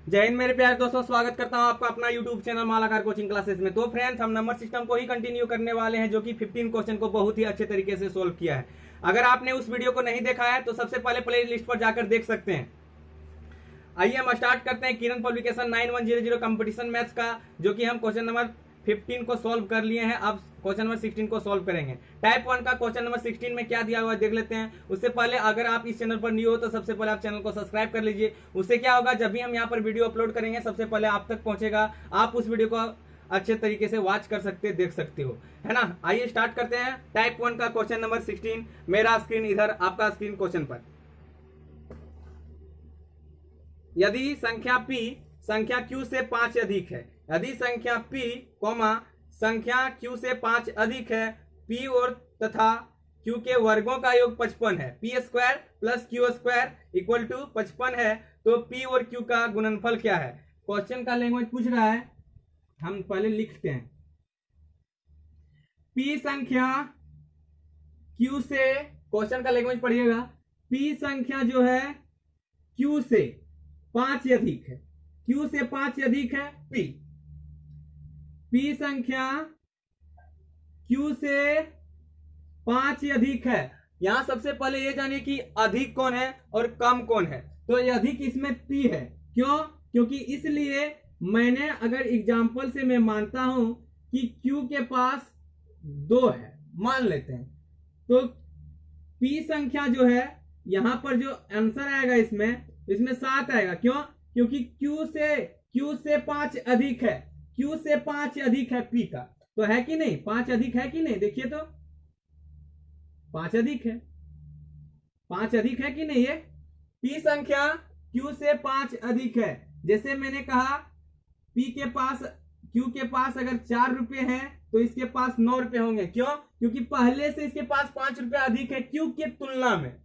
जय हिंद मेरे प्यारे दोस्तों, स्वागत करता हूं आपका अपना YouTube channel Malakar coaching classes में। तो फ्रेंड्स, हम नंबर सिस्टम को ही कंटिन्यू करने वाले हैं, जो कि 15 क्वेश्चन को बहुत ही अच्छे तरीके से सोल्व किया है। अगर आपने उस वीडियो को नहीं देखा है तो सबसे पहले प्ले लिस्ट पर जाकर देख सकते हैं। आइए हम स्टार्ट करते हैं किरण पब्लिकेशन 9100 कंपटीशन मैथ्स का, जो कि हम क्वेश्चन नंबर 15 को सॉल्व कर लिए हैं। अब क्वेश्चन नंबर 16 को सॉल्व करेंगे। टाइप 1 का क्वेश्चन नंबर 16 में क्या दिया हुआ है देख लेते हैं। उससे पहले अगर आप इस चैनल पर न्यू हो तो सबसे पहले आप चैनल को सब्सक्राइब कर लीजिए। उससे क्या होगा, जब भी हम यहाँ पर वीडियो अपलोड करेंगे सबसे पहले आप तक पहुंचेगा। आप उस वीडियो को अच्छे तरीके से वॉच कर सकते, देख सकते हो, है ना। आइए स्टार्ट करते हैं टाइप 1 का क्वेश्चन नंबर 16। मेरा स्क्रीन इधर, आपका स्क्रीन क्वेश्चन पर। यदि संख्या P संख्या Q से 5 अधिक है, यदि संख्या P संख्या Q से 5 अधिक है, P और तथा Q के वर्गों का योग 55 है, P square plus Q square equal to 55 है, तो P और Q का गुणनफल क्या है। क्वेश्चन का लैंग्वेज पूछ रहा है, हम पहले लिखते हैं। P संख्या Q से, क्वेश्चन का लैंग्वेज पढ़िएगा, P संख्या जो है Q से 5 अधिक है, Q से 5 अधिक है P संख्या Q से 5 अधिक है। यहां सबसे पहले ये जानिए कि अधिक कौन है और कम कौन है। तो ये अधिक इसमें P है, क्यों? क्योंकि इसलिए मैंने, अगर एग्जाम्पल से मैं मानता हूं कि Q के पास 2 है, मान लेते हैं, तो P संख्या जो है, यहां पर जो आंसर आएगा इसमें 7 आएगा। क्यों? क्योंकि Q से 5 अधिक है, Q से 5 अधिक है P का, तो है कि नहीं? 5 अधिक है कि नहीं? देखिए तो 5 अधिक है, 5 अधिक है कि नहीं? ये P संख्या Q से 5 अधिक है। जैसे मैंने कहा, Q के पास अगर 4 रुपए है तो इसके पास 9 रुपए होंगे। क्यों? क्योंकि पहले से इसके पास 5 रुपए अधिक है Q की तुलना में।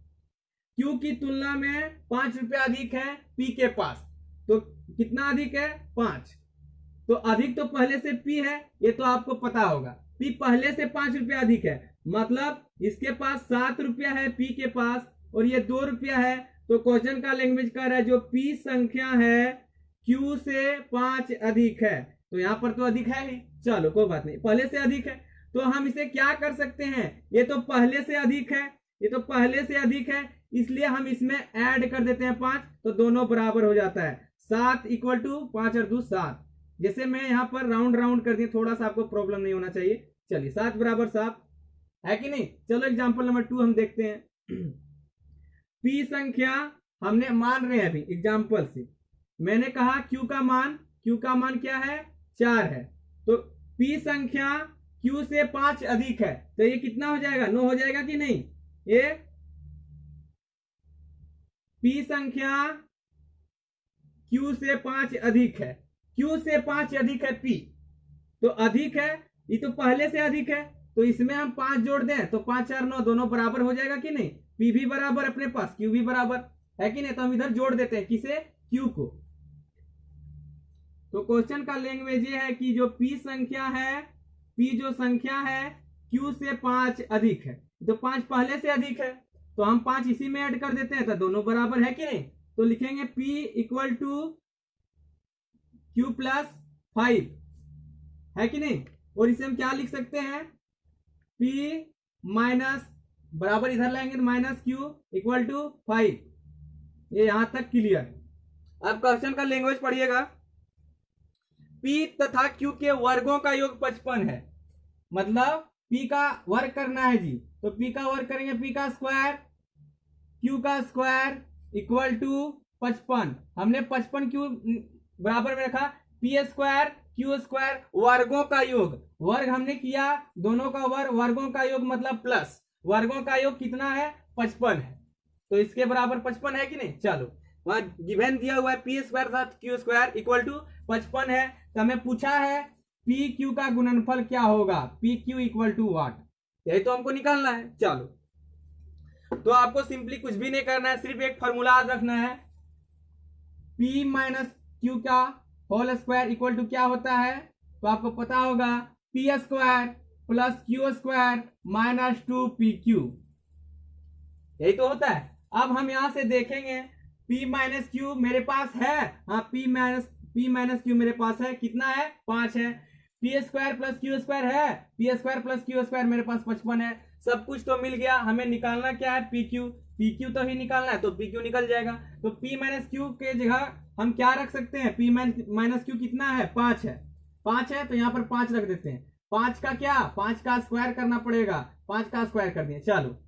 Q की तुलना में 5 रुपए अधिक है P के पास, तो कितना अधिक है? 5। तो अधिक तो पहले से P है, ये तो आपको पता होगा। P पहले से 5 रुपया अधिक है, मतलब इसके पास 7 रुपया है P के पास, और ये 2 रुपया है। तो क्वेश्चन का लैंग्वेज कर रहा है, जो P संख्या है Q से 5 अधिक है, तो यहां पर तो अधिक है ही, चलो कोई बात नहीं, पहले से अधिक है। तो हम इसे क्या कर सकते हैं, ये तो पहले से अधिक है, ये तो पहले से अधिक है, इसलिए हम इसमें ऐड कर देते हैं 5, तो दोनों बराबर हो जाता है। 7 इक्वल टू 5 और 2 7। जैसे मैं यहां पर राउंड कर दिया, थोड़ा सा आपको प्रॉब्लम नहीं होना चाहिए। चलिए 7 बराबर 7 है कि नहीं। चलो एग्जांपल नंबर 2 हम देखते हैं। P संख्या हमने मान रहे हैं अभी एग्जांपल से, मैंने कहा Q का मान क्या है? 4 है। तो P संख्या Q से 5 अधिक है, तो ये कितना हो जाएगा? 9 हो जाएगा कि नहीं? ये P संख्या Q से 5 अधिक है, Q से 5 अधिक है P, तो अधिक है, ये तो पहले से अधिक है, तो इसमें हम 5 जोड़ दें तो 5 4 9 दोनों बराबर हो जाएगा कि नहीं। P भी बराबर अपने पास, Q भी बराबर है कि नहीं। तो हम इधर जोड़ देते हैं, किसे? Q को। तो क्वेश्चन का लैंग्वेज ये है कि जो P संख्या है, P जो संख्या है Q से 5 अधिक है, तो 5 पहले से अधिक है, तो हम 5 इसी में ऐड कर देते हैं, तो दोनों बराबर है कि नहीं। तो लिखेंगे P equal to Q plus 5, है कि नहीं। और इसे हम क्या लिख सकते हैं? P माइनस, बराबर इधर लाएंगे तो माइनस Q इक्वल टू 5। ये यहां तक क्लियर। अब क्वेश्चन का लैंग्वेज पढ़िएगा। P तथा Q के वर्गों का योग 55 है, मतलब P का वर्ग करना है जी, तो P का वर्ग करेंगे, P का स्क्वायर Q का स्क्वायर इक्वल टू 55। हमने 55 क्यों बराबर में रखा? P स्क्वायर Q स्क्वायर वर्गों का योग, वर्ग हमने किया, दोनों का वर्गों का योग मतलब प्लस, वर्गों का योग कितना है? 55 है, तो इसके बराबर 55 है कि नहीं। चलो, वहां गिवन दिया हुआ है P स्क्वायर तथा Q स्क्वायर इक्वल टू 55 है, तो हमें पूछा है P Q का गुणनफल क्या होगा, P Q equal to what, यही तो हमको निकालना है। चलो, तो आपको सिंपली कुछ भी नहीं करना है, सिर्फ एक फॉर्मूला रखना है, P माइनस Q का होल स्क्वायर इक्वल टू क्या होता है, तो आपको पता होगा P square plus Q square minus 2PQ, यही तो होता है। अब हम यहां से देखेंगे P माइनस क्यू मेरे पास है, हाँ P माइनस क्यू मेरे पास है, कितना है 5 है। P square plus Q square है, P square plus Q square मेरे पास 55 है। सब कुछ तो मिल गया, हमें निकालना क्या है पी क्यू तो ही निकालना है, तो पी क्यू निकल जाएगा। तो पी माइनस क्यू के जगह हम क्या रख सकते हैं, पी माइनस क्यू कितना है 5 है, 5 है तो यहाँ पर 5 रख देते हैं। 5 का क्या, 5 का स्क्वायर करना पड़ेगा, 5 का स्क्वायर कर दिए, चलो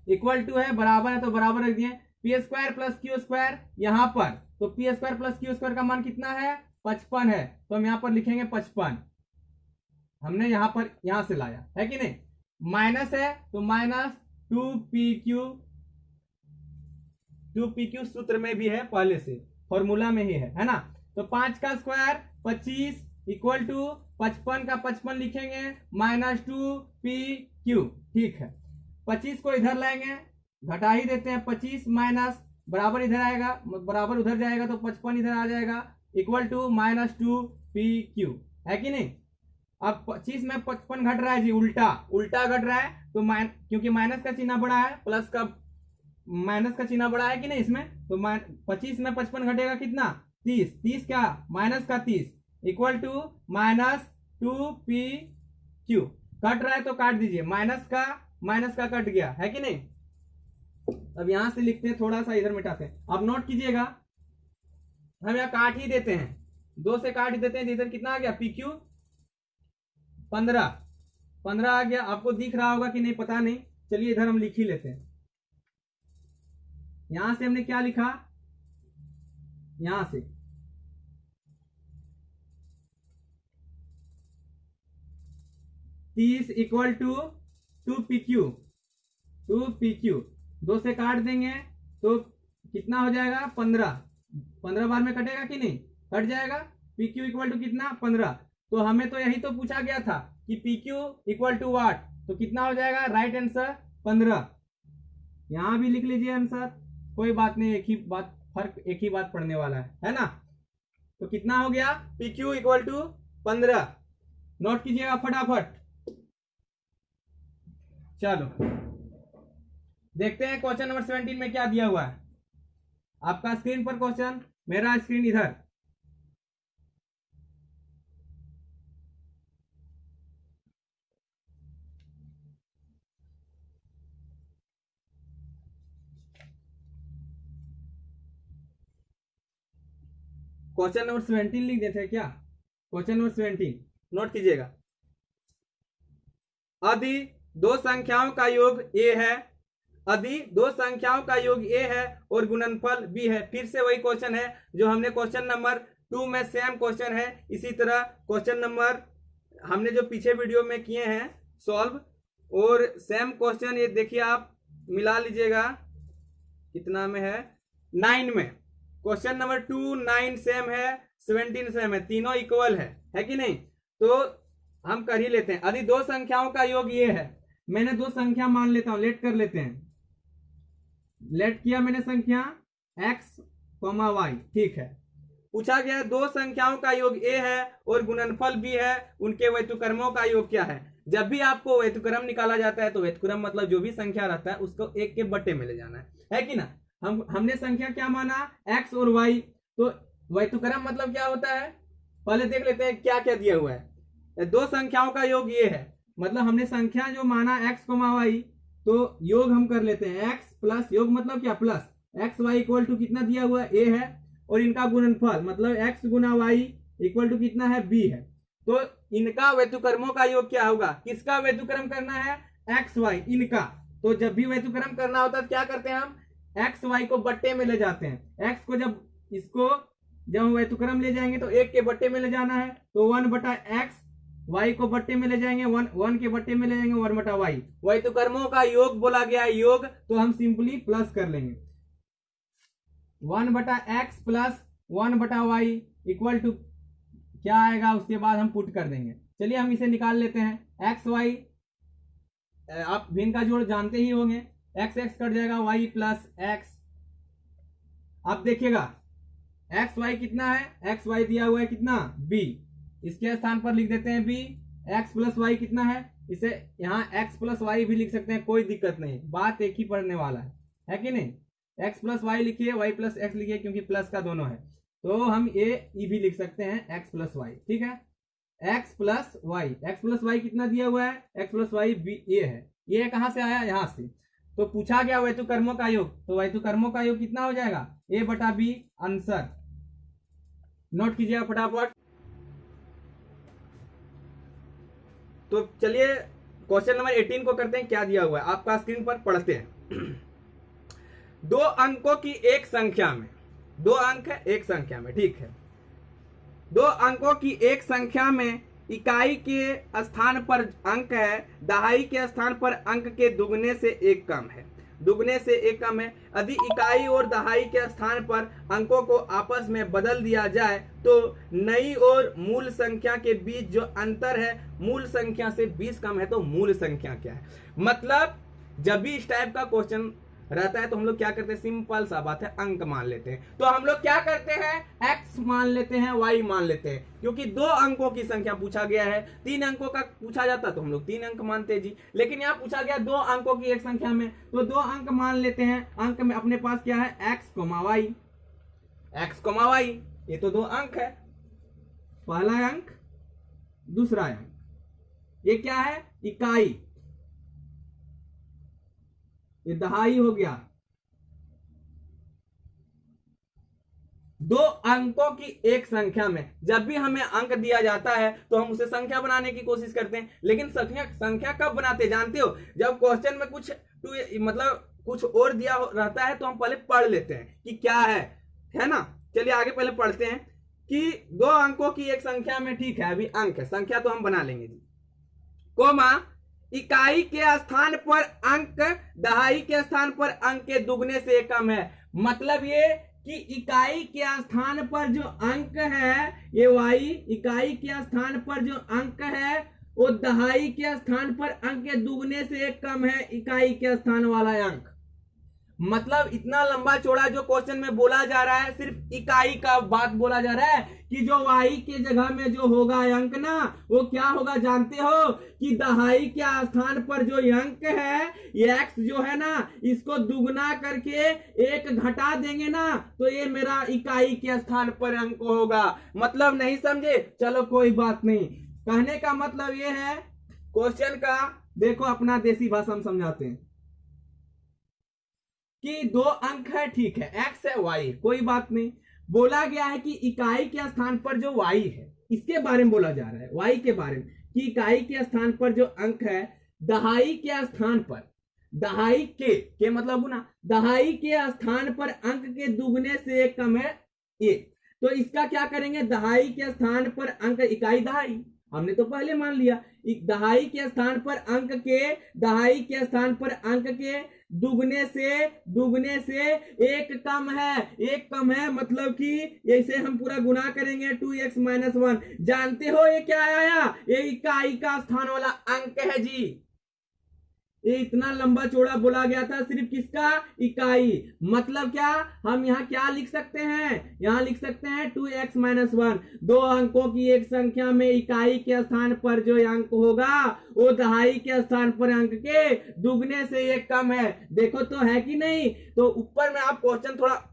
इक्वल टू है, बराबर है तो बराबर रख दिए। P square plus Q square यहाँ पर, तो P square plus Q square का मान कितना है 55 है, तो हम यहाँ पर लिखेंगे 55, हमने यहाँ से लाया है कि नहीं। माइनस है तो माइनस 2pq सूत्र में भी है, पहले से फॉर्मूला में ही है ना। तो 5 का स्क्वायर 25 इक्वल टू 55 का 55 लिखेंगे माइनस 2pq, ठीक है। 25 को इधर लाएंगे, घटा ही देते हैं, 25 माइनस बराबर इधर आएगा, बराबर उधर जाएगा तो 55 इधर आ जाएगा, इक्वल टू माइनस 2pq, है कि नहीं। अब 25 में 55 घट रहा है जी, उल्टा घट रहा है, तो क्योंकि माइनस का चिन्ह बड़ा है, प्लस का माइनस का चिन्ह बड़ा है कि नहीं इसमें, तो 25 में 55 घटेगा कितना 30 क्या माइनस का 30 equal to minus 2pq। Cut रहा है तो काट दीजिए, माइनस का कट गया, है कि नहीं। अब यहां से लिखते हैं, थोड़ा सा इधर मिटाते हैं, अब नोट कीजिएगा, हम यहाँ काट ही देते हैं, 2 से काट ही देते हैं, इधर कितना आ गया pq 15 आ गया। आपको दिख रहा होगा कि नहीं पता नहीं, चलिए इधर हम लिख ही लेते हैं। यहां से हमने क्या लिखा, यहां से 30 इक्वल टू 2pq, 2 से काट देंगे तो कितना हो जाएगा 15 बार में कटेगा कि नहीं, कट जाएगा। pq इक्वल टू कितना 15, तो हमें तो यही तो पूछा गया था कि pq इक्वल टू वाट, तो कितना हो जाएगा राइट आंसर 15। यहां भी लिख लीजिए आंसर, कोई बात नहीं, एक ही बात पढ़ने वाला है ना। तो कितना हो गया pq इक्वल टू 15, नोट कीजिएगा फटाफट। चलो देखते हैं क्वेश्चन नंबर 17 में क्या दिया हुआ है। आपका स्क्रीन पर क्वेश्चन, मेरा स्क्रीन इधर। क्वेश्चन नंबर 17 लिख देते हैं क्या, क्वेश्चन नंबर 17 नोट कीजिएगा। यदि दो संख्याओं का योग a है, यदि दो संख्याओं का योग a है और गुणनफल b है, फिर से वही क्वेश्चन है जो हमने क्वेश्चन नंबर 2 में सेम क्वेश्चन है। इसी तरह क्वेश्चन नंबर हमने जो पीछे वीडियो में किए हैं सॉल्व, और सेम क्वेश्चन ये देखिए आप मिला लीजिएगा, कितना में है 9 में। क्वेश्चन नंबर 2 9 सेम है, 17 सेम है, तीनों इक्वल है कि नहीं। तो हम कर ही लेते हैं। यदि दो संख्याओं का योग ये है, मैंने दो संख्या मान लेता हूं, लेट कर लेते हैं, लेट किया मैंने संख्या x, y, ठीक है। पूछा गया दो संख्याओं का योग a है और गुणनफल b है, उनके व्यतिक्रमों का योग क्या है। जब भी आपको व्यतिक्रम निकाला जाता है तो व्यतिक्रम मतलब जो भी संख्या रहता है उसको एक के बट्टे में ले जाना है कि ना। हमने संख्या क्या माना x और y, तो व्यतिक्रम मतलब क्या होता है पहले देख लेते हैं क्या क्या दिया हुआ है। दो संख्याओं का योग ये है, मतलब हमने संख्या जो माना x, y, तो योग हम कर लेते हैं x प्लस, योग मतलब क्या plus, x y equal to कितना दिया हुआ है a है, और इनका गुणनफल मतलब x गुना y इक्वल टू कितना है b है। तो इनका व्यतिक्रमों का योग क्या होगा, किसका व्यतिक्रम करना है x y, इनका। तो जब भी व्यतिक्रम करना होता है क्या करते हैं हम x y को बट्टे में ले जाते हैं। x को जब हम व्यतिक्रम ले जाएंगे तो एक के बट्टे में ले जाना है, तो 1/x, y को बट्टे में ले जाएंगे 1 के बट्टे में ले जाएंगे 1/y। व्यतिक्रमों का योग बोला गया है योग, तो हम सिंपली प्लस कर लेंगे 1/x plus 1/y equal to क्या आएगा, उसके बाद हम पुट कर देंगे। चलिए हम इसे निकाल लेते हैं। एक्स वाई आप भिन्न का जोड़ जानते ही होंगे, एक्स एक्स कट जाएगा, वाई प्लस एक्स। आप देखिएगा एक्स वाई कितना है, एक्स वाई दिया हुआ है कितना बी, इसके स्थान पर लिख देते हैं बी। एक्स प्लस वाई कितना है, इसे यहाँ एक्स प्लस वाई भी लिख सकते हैं, कोई दिक्कत नहीं, बात एक ही पढ़ने वाला है कि नहीं। x प्लस वाई लिखिए, y प्लस एक्स लिखिए, क्योंकि प्लस का दोनों है, तो हम ए ई भी लिख सकते हैं x प्लस वाई। ठीक है, x प्लस वाई कितना दिया हुआ है, x प्लस वाई ये है, ये कहां से आया, यहां से। तो पूछा गया वैतु कर्मों का योग, तो वैतु कर्मों का योग कितना हो जाएगा, a बटा b आंसर। नोट कीजिएगा फटाफट। तो चलिए क्वेश्चन नंबर 18 को करते हैं, क्या दिया हुआ है आपका स्क्रीन पर, पढ़ते हैं। दो अंकों की एक संख्या में, दो अंक है एक संख्या में, ठीक है, दो अंकों की एक संख्या में इकाई के स्थान पर अंक है, दहाई के स्थान पर अंक के दुगने से एक कम है, दुगने से एक कम है। यदि इकाई और दहाई के स्थान पर अंकों को आपस में बदल दिया जाए तो नई और मूल संख्या के बीच जो अंतर है मूल संख्या से 20 कम है, तो मूल संख्या क्या है। मतलब जब भी इस टाइप का क्वेश्चन रहता है तो हम लोग क्या करते हैं, सिंपल सा बात है, अंक मान लेते हैं। तो हम लोग क्या करते हैं, x मान लेते हैं, y मान लेते हैं, क्योंकि दो अंकों की संख्या पूछा गया है। 3 अंकों का पूछा जाता तो हम लोग 3 अंक मानते जी, लेकिन यहाँ पूछा गया दो अंकों की एक संख्या में, तो 2 अंक मान लेते हैं। अंक में अपने पास क्या है, x, y, ये तो 2 अंक है, पहला अंक दूसरा अंक, ये क्या है, इकाई, ये दहाई हो गया। दो अंकों की एक संख्या में जब भी हमें अंक दिया जाता है तो हम उसे संख्या बनाने की कोशिश करते हैं, लेकिन संख्या कब बनाते जानते हो, जब क्वेश्चन में कुछ मतलब कुछ और दिया रहता है तो हम पहले पढ़ लेते हैं कि क्या है ना। चलिए आगे पहले पढ़ते हैं कि दो अंकों की एक संख्या में, ठीक है, अभी अंक है, संख्या तो हम बना लेंगे जी, कोमा इकाई के स्थान पर अंक दहाई के स्थान पर अंक के दुगने से कम है। मतलब ये कि इकाई के स्थान पर जो अंक है ये y, इकाई के स्थान पर जो अंक है वो दहाई के स्थान पर अंक के दुगने से कम है, इकाई के स्थान वाला अंक। मतलब इतना लंबा चौड़ा जो क्वेश्चन में बोला जा रहा है सिर्फ इकाई का बात बोला जा रहा है कि जो y के जगह में जो होगा अंक ना, वो क्या होगा जानते हो, कि दहाई के स्थान पर जो अंक है ये x जो है ना, इसको दुगना करके 1 घटा देंगे ना, तो ये मेरा इकाई के स्थान पर अंक होगा। मतलब नहीं समझे, चलो कोई बात नहीं। कहने का मतलब ये है क्वेश्चन का, देखो अपना देसी भाषा में समझाते हैं कि 2 अंक है, ठीक है, x है y, कोई बात नहीं। बोला गया है कि इकाई के स्थान पर जो y है, इसके बारे में बोला जा रहा है, y के बारे में, कि इकाई के स्थान पर जो अंक है दहाई के स्थान पर, दहाई के मतलब ना, दहाई के स्थान पर अंक के दुगने से कम है ये, तो इसका क्या करेंगे, दहाई के स्थान पर अंक, इकाई दहाई हमने तो पहले मान लिया, दहाई के स्थान पर अंक के, दहाई के स्थान पर अंक के दुगने से 1 कम है, 1 कम है, मतलब कि ऐसे हम पूरा गुना करेंगे 2x - 1। जानते हो ये क्या आया, ये इकाई का स्थान वाला अंक है जी। ये इतना लंबा चौड़ा बोला गया था सिर्फ किसका, इकाई। मतलब क्या, हम यहाँ क्या लिख सकते हैं, यहाँ लिख सकते हैं 2x - 1। 2 अंकों की एक संख्या में इकाई के स्थान पर जो अंक होगा वो दहाई के स्थान पर अंक के दुगने से 1 कम है। देखो तो है कि नहीं। तो ऊपर में आप क्वेश्चन थोड़ा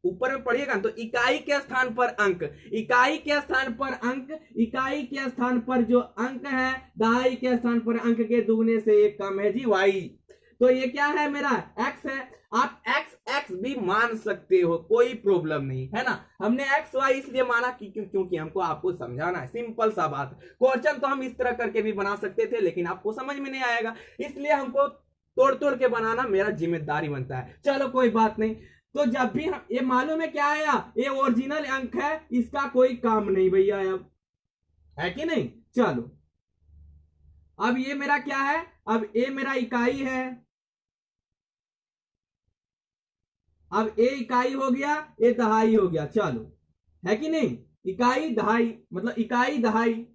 ऊपर में पढ़िएगा, तो इकाई के स्थान पर अंक, इकाई के स्थान पर अंक, इकाई के स्थान पर जो अंक है दहाई के स्थान पर अंक के दुगने से 1 कम है जी y। तो ये क्या है, मेरा x है। आप x भी मान सकते हो, कोई प्रॉब्लम नहीं है ना। हमने x y इसलिए माना क्योंकि हमको आपको समझाना है, सिंपल सा बात। क्वेश्चन तो हम इस तरह करके भी बना सकते थे, लेकिन आपको समझ में नहीं आएगा, इसलिए हमको तोड़ तोड़ के बनाना मेरा जिम्मेदारी बनता है। चलो कोई बात नहीं। तो जब भी हम, ये मालूम है क्या आया, ये ओरिजिनल अंक है, इसका कोई काम नहीं भैया, अब है कि नहीं। चलो अब ये मेरा क्या है, अब ये मेरा इकाई है, अब ये इकाई हो गया, ये दहाई हो गया। चलो है कि नहीं, इकाई दहाई, मतलब इकाई दहाई।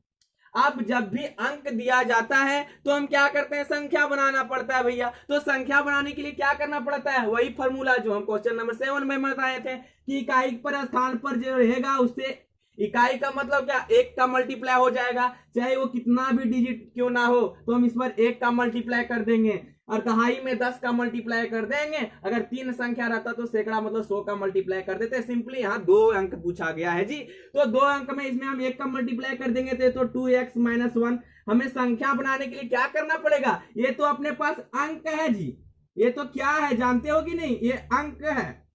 अब जब भी अंक दिया जाता है तो हम क्या करते हैं, संख्या बनाना पड़ता है भैया। तो संख्या बनाने के लिए क्या करना पड़ता है, वही फॉर्मूला जो हम क्वेश्चन नंबर 7 में बताए थे कि इकाई पर स्थान पर जो रहेगा उससे इकाई का मतलब क्या, एक का मल्टीप्लाई हो जाएगा, चाहे वो कितना भी डिजिट क्यों ना हो, तो हम इस पर एक का मल्टीप्लाई कर देंगे, और दहाई में 10 का मल्टीप्लाई कर देंगे। अगर 3 संख्या रहता तो सैकड़ा मतलब 100 का मल्टीप्लाई कर देते। सिंपली यहाँ 2 अंक पूछा गया है जी, तो 2 अंक में इसमें हम 1 का मल्टीप्लाई कर देंगे तो 2x - 1। हमें संख्या बनाने के लिए क्या करना पड़ेगा, ये तो अपने पास अंक है जी, ये तो क्या है जानते हो कि नहीं, ये अंक है।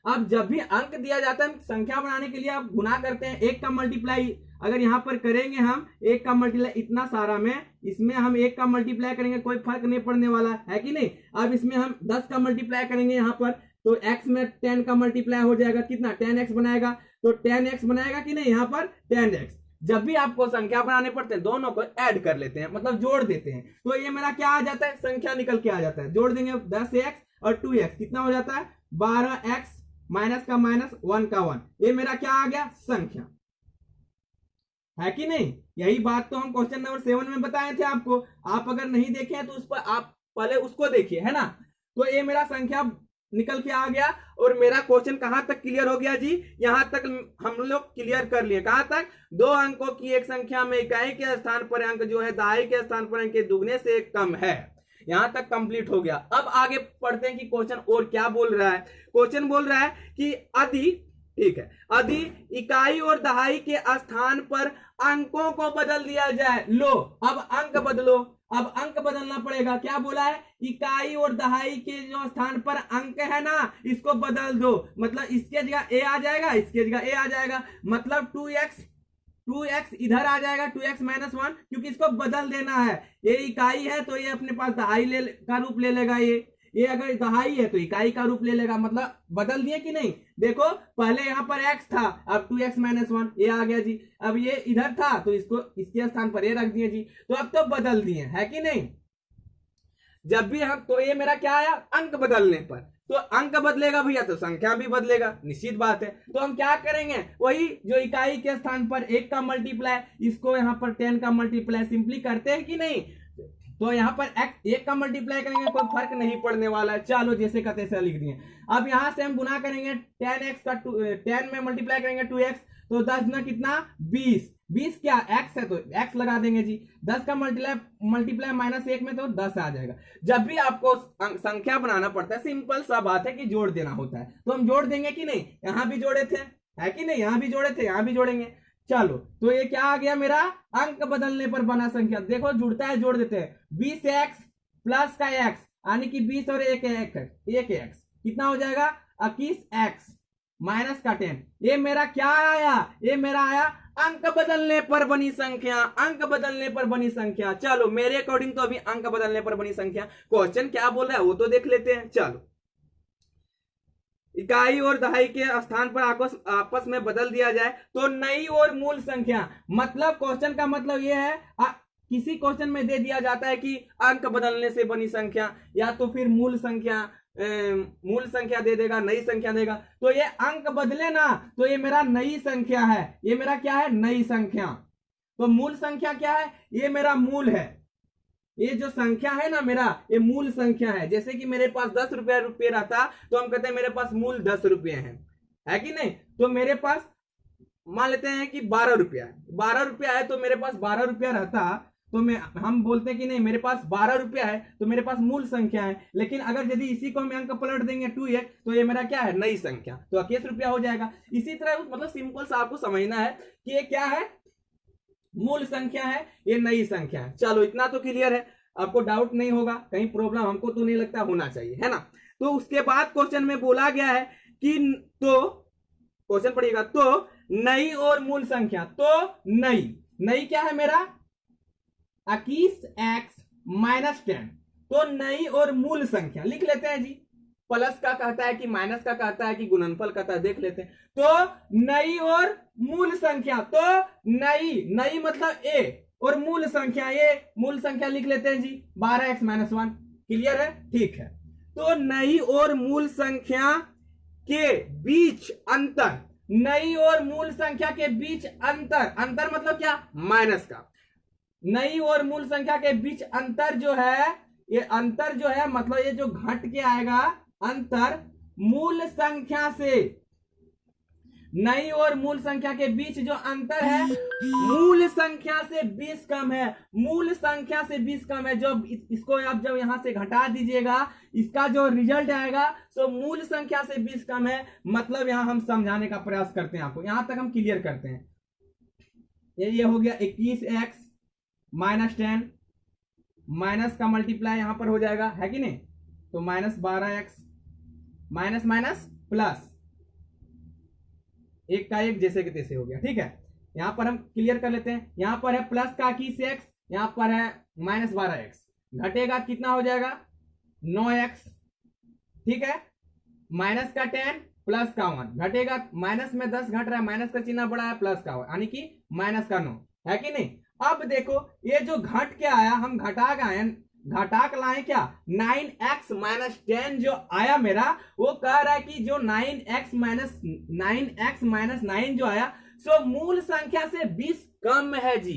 अब जब भी अंक दिया जाता है संख्या बनाने के लिए आप गुना करते हैं, 1 का मल्टीप्लाई अगर यहां पर करेंगे हम 1 का मल्टीप्लाई इतना सारा में, इसमें हम 1 का मल्टीप्लाई करेंगे कोई फर्क नहीं पड़ने वाला है कि नहीं। अब इसमें हम 10 का मल्टीप्लाई करेंगे यहाँ पर, तो x में 10 का मल्टीप्लाई हो जाएगा, कितना 10x बनाएगा, तो 10x बनाएगा कि नहीं, यहाँ पर 10x। जब भी आपको संख्या बनाने पड़ते हैं दोनों को ऐड कर लेते हैं, मतलब जोड़ देते हैं, तो ये मेरा क्या आ जाता है, संख्या निकल के आ जाता है। जोड़ देंगे 10x और 2x, कितना हो जाता है 12x, माइनस का माइनस 1 का 1, ये मेरा क्या आ गया, संख्या है कि नहीं। यही बात तो हम क्वेश्चन नंबर 7 में बताए थे आपको, आप अगर नहीं देखे हैं तो उस पर आप पहले उसको देखिए, है ना। तो ये मेरा संख्या निकल के आ गया, और मेरा क्वेश्चन कहां तक क्लियर हो गया जी, यहां तक हम लोग क्लियर कर लिए। कहां तक, 2 अंकों की एक संख्या में इकाई के स्थान पर अंक जो है दहाई के स्थान पर अंक के दुगने से कम है, यहां तक कंप्लीट हो गया। अब आगे पढ़ते हैं कि क्वेश्चन और क्या बोल रहा है। क्वेश्चन बोल रहा है कि यदि, ठीक है, यदि इकाई और दहाई के स्थान पर अंकों को बदल दिया जाए, लो अब अंक बदलो, अब अंक बदलना पड़ेगा। क्या बोला है, इकाई और दहाई के जो स्थान पर अंक है ना, इसको बदल दो, मतलब इसके जगह a आ जाएगा, इसके जगह a आ जाएगा, मतलब 2x इधर आ जाएगा, 2x - 1, क्योंकि इसको बदल देना है। ये इकाई है तो ये अपने पास दहाई का रूप ले लेगा, ये अगर दहाई है तो इकाई का रूप ले लेगा, मतलब बदल दिए कि नहीं। देखो पहले यहाँ पर x था, अब 2x - 1 ये आ गया जी। अब ये इधर था तो इसको इसके स्थान पर ये रख दिए जी, तो अब तो बदल दिए, है कि नहीं। जब भी हम, तो ये मेरा क्या आया, अंक बदलने पर, तो अंक बदलेगा भैया तो संख्या भी बदलेगा, निश्चित बात है। तो हम क्या करेंगे, वही जो इकाई के स्थान पर 1 का मल्टीप्लाई, इसको यहाँ पर 10 का मल्टीप्लाई सिंपली करते हैं कि नहीं। तो यहाँ पर 1 का मल्टीप्लाई करेंगे कोई फर्क नहीं पड़ने वाला है, चलो जैसे का तैसा लिख दिए। अब यहाँ से हम गुना करेंगे 10x का 10 में मल्टीप्लाई करेंगे 2x, तो 10 ना कितना 20 क्या x है तो x लगा देंगे जी। 10 का मल्टीप्लाई -1 में तो 10 आ जाएगा। जब भी आपको संख्या बनाना पड़ता है सिंपल सा बात है कि जोड़ देना होता है, तो हम जोड़ देंगे कि नहीं। यहाँ भी जोड़े थे, है कि नहीं, यहाँ भी जोड़े थे, यहाँ भी जोड़ेंगे। चलो तो ये क्या आ गया मेरा, अंक बदलने पर बना संख्या। देखो जुड़ता है, जोड़ देते हैं, 20x प्लस का x, यानी कि 20 और 1x कितना हो जाएगा 21x माइनस का 10। ये मेरा क्या आया, ये मेरा आया अंक बदलने पर बनी संख्या, अंक बदलने पर बनी संख्या। चलो मेरे अकॉर्डिंग तो अभी अंक बदलने पर बनी संख्या। क्वेश्चन क्या बोल रहा है वो तो देख लेते हैं। चलो, इकाई और दहाई के स्थान पर आपस में बदल दिया जाए तो नई और मूल संख्या, मतलब क्वेश्चन का मतलब यह है, किसी क्वेश्चन में दे दिया जाता है कि अंक बदलने से बनी संख्या, या तो फिर मूल संख्या दे देगा, नई संख्या देगा। तो ये अंक बदले ना, तो ये मेरा नई संख्या है, ये मेरा क्या है, नई संख्या। तो मूल संख्या क्या है, ये मेरा मूल है, ये जो संख्या है ना मेरा, ये मूल संख्या है। जैसे कि मेरे पास 10 रुपये रहता तो हम कहते हैं मेरे पास मूल 10 रुपये है कि नहीं। तो मेरे पास मान लेते हैं कि 12 रुपया है, 12 रुपया है, तो मेरे पास 12 रुपया रहता तो हम बोलते हैं कि नहीं मेरे पास 12 रुपया है, तो मेरे पास मूल संख्या है। लेकिन अगर यदि इसी को हम अंक पलट देंगे 2x, तो ये मेरा क्या है, नई संख्या, तो 21 रुपया हो जाएगा। इसी तरह मतलब सिंपल सा आपको समझना है कि ये क्या है, मूल संख्या है, ये नई संख्या है। चलो इतना तो क्लियर है, आपको डाउट नहीं होगा, कहीं प्रॉब्लम हमको तो नहीं लगता होना चाहिए, है ना। तो उसके बाद क्वेश्चन में बोला गया है कि, तो क्वेश्चन पढ़िएगा, तो नई और मूल संख्या, तो नई क्या है मेरा 21x माइनस 10, तो नई और मूल संख्या लिख लेते हैं जी। प्लस का कहता है कि माइनस का कहता है कि गुणनफल कहता है, देख लेते हैं। तो नई और मूल संख्या, तो नई मतलब a और मूल संख्या, ये मूल संख्या लिख लेते हैं जी 12x - 1। क्लियर है, ठीक है। तो नई और मूल संख्या के बीच अंतर, नई और मूल संख्या के बीच अंतर मतलब क्या, माइनस का। नई और मूल संख्या के बीच अंतर जो है, ये अंतर जो है मतलब ये जो घट के आएगा अंतर मूल संख्या से, नई और मूल संख्या के बीच जो अंतर है मूल संख्या से 20 कम है, मूल संख्या से 20 कम है। जब इसको आप जब यहां से घटा दीजिएगा इसका जो रिजल्ट आएगा सो मूल संख्या से 20 कम है। मतलब यहां हम समझाने का प्रयास करते हैं, आपको यहां तक हम क्लियर करते हैं। ये हो गया 21x माइनस 10 माइनस का मल्टीप्लाई यहां पर हो जाएगा, है कि नहीं? तो minus 12x minus minus plus, एक का एक जैसे कि तैसे हो गया, ठीक है। यहां पर हम क्लियर कर लेते हैं। यहां पर है प्लस का 21x, यहां पर है माइनस 12x, घटेगा कितना हो जाएगा 9x, ठीक है। माइनस का 10 प्लस का 1 घटेगा, माइनस में 10 घट रहा है, माइनस का चिन्ह बड़ा है, प्लस का 1 यानी कि माइनस का 9, है कि नहीं? अब देखो ये जो घट के आया हम घटा के आए, घटा के लाए क्या 9x माइनस 10 जो आया मेरा, वो कह रहा है कि जो 9x माइनस 9 जो आया सो मूल संख्या से 20 कम है जी।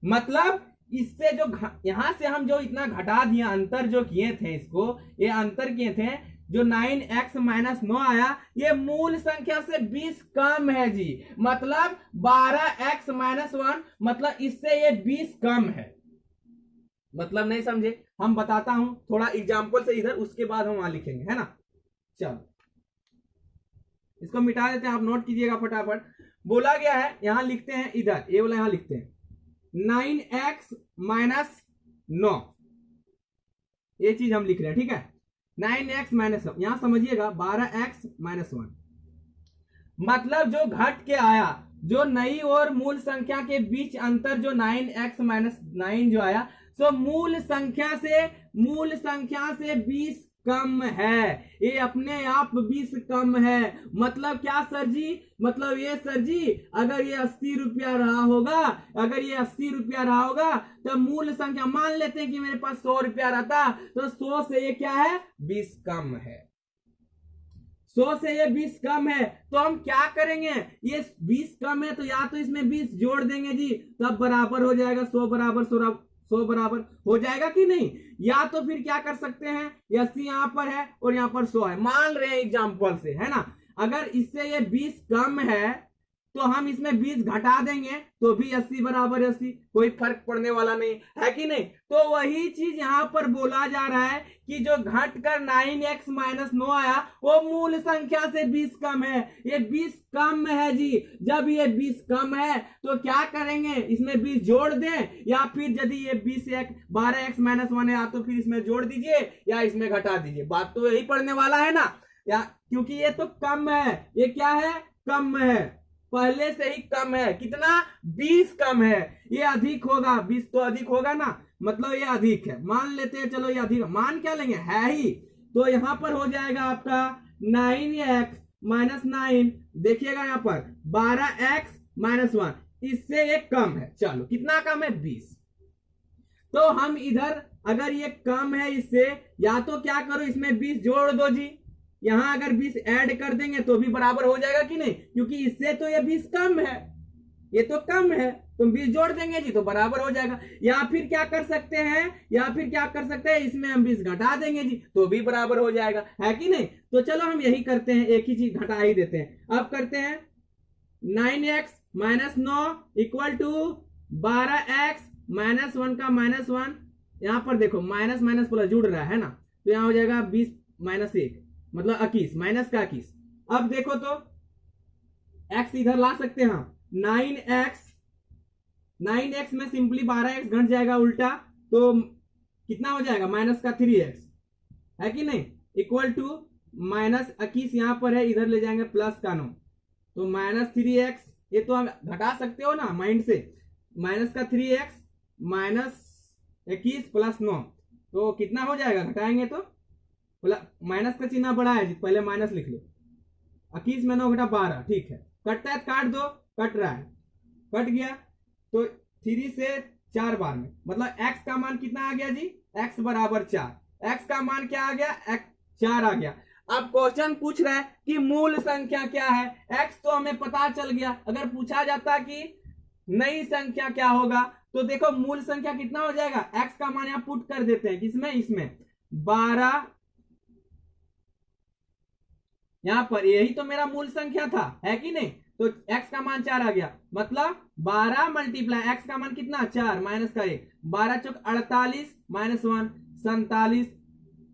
मतलब इससे जो यहां से हम जो इतना घटा दिया, अंतर जो किए थे, इसको ये अंतर किए थे, जो 9x माइनस 9 आया ये मूल संख्या से 20 कम है जी। मतलब 12x माइनस 1, मतलब इससे ये 20 कम है। मतलब नहीं समझे? हम बताता हूं थोड़ा एग्जाम्पल से इधर, उसके बाद हम वहां लिखेंगे, है ना। चलो इसको मिटा देते हैं, आप नोट कीजिएगा फटाफट। बोला गया है, यहां लिखते हैं इधर, ये वाला यहां लिखते हैं 9x माइनस 9, ये चीज हम लिख रहे हैं, ठीक है। 9x माइनस, यहां समझिएगा 12x माइनस 1, मतलब जो घट के आया, जो नई और मूल संख्या के बीच अंतर जो 9x माइनस 9 जो आया सो मूल संख्या से 20 कम है। ये अपने आप 20 कम है। मतलब क्या सर जी? मतलब ये सर जी अगर ये 80 रुपया रहा होगा, अगर ये 80 रुपया रहा होगा तो मूल संख्या मान लेते हैं कि मेरे पास 100 रुपया रहता, तो 100 से ये क्या है 20 कम है। 100 से ये 20 कम है, तो हम क्या करेंगे? ये 20 कम है तो या तो इसमें 20 जोड़ देंगे जी, तब बराबर हो जाएगा 100 बराबर 100 बराबर हो जाएगा कि नहीं? या तो फिर क्या कर सकते हैं, 80 यहां पर है और यहां पर 100 है, मान रहे हैं एग्जाम्पल से, है ना। अगर इससे ये 20 कम है तो हम इसमें 20 घटा देंगे तो भी 80 बराबर 80, कोई फर्क पड़ने वाला नहीं, है कि नहीं? तो वही चीज यहां पर बोला जा रहा है कि जो घटकर 9x माइनस 9 आया वो मूल संख्या से 20 कम है। ये 20 कम है जी। जब ये 20 कम है तो क्या करेंगे? इसमें 20 जोड़ दें, या फिर यदि ये 12x माइनस 1 है तो फिर इसमें जोड़ दीजिए या इसमें घटा दीजिए। बात तो यही पड़ने वाला है ना, या क्योंकि ये तो कम है, ये क्या है कम है, पहले से ही कम है। कितना 20 कम है, ये अधिक होगा, 20 तो अधिक होगा ना, मतलब ये अधिक है, मान लेते हैं। चलो ये अधिक मान क्या लेंगे, है ही, तो यहां पर हो जाएगा आपका 9x माइनस 9, देखिएगा यहां पर 12x माइनस 1, इससे ये कम है। चलो कितना कम है 20, तो हम इधर अगर ये कम है इससे, या तो क्या करो इसमें 20 जोड़ दो जी, यहां अगर 20 ऐड कर देंगे तो भी बराबर हो जाएगा कि नहीं, क्योंकि इससे तो ये 20 कम है, ये तो कम है, तो 20 जोड़ देंगे जी तो बराबर हो जाएगा। या फिर क्या कर सकते हैं, इसमें हम 20 घटा देंगे जी तो भी बराबर हो जाएगा, है कि नहीं। तो चलो हम यही करते हैं, एक ही चीज घटा ही देते हैं। अब करते हैं 9x minus 9 equal to 12x minus 1 का माइनस 1, यहां पर देखो माइनस माइनस प्लस जुड़ रहा है ना, तो यहां हो जाएगा 20 माइनस 1 मतलब 21 माइनस का 21। अब देखो तो x इधर ला सकते हैं, 9x में सिंपली 12x घट जाएगा उल्टा, तो कितना हो जाएगा माइनस का 3x, है कि नहीं, इक्वल टू माइनस 21 यहां पर है, इधर ले जाएंगे प्लस का 9, तो माइनस 3x, ये तो हम घटा सकते हो ना माइंड से, माइनस का 3x माइनस 21 प्लस 9, तो कितना हो जाएगा घटाएंगे तो माइनस का चिन्ह बड़ा है जी, पहले माइनस लिख लो, 21 में 9 घटा 12, ठीक है, कटता है काट दो, कट रहा है, कट गया, तो 3 से 4 बार में, मतलब x का मान कितना आ गया जी, x बराबर 4, x का मान क्या आ गया, x 4 आ गया। अब क्वेश्चन पूछ रहा है कि मूल संख्या क्या है, x तो हमें पता चल गया, अगर पूछा जाता कि नई संख्या क्या होगा, तो देखो मूल संख्या कितना हो जाएगा, x का मान यहां पुट कर देते हैं, किसमें, इसमें 12 यहाँ पर यही तो मेरा मूल संख्या था, है कि नहीं। तो x का मान 4 आ गया, मतलब 12 मल्टीप्लाई x का मान कितना 4 माइनस का 1, 12 चौक 48 माइनस 1 47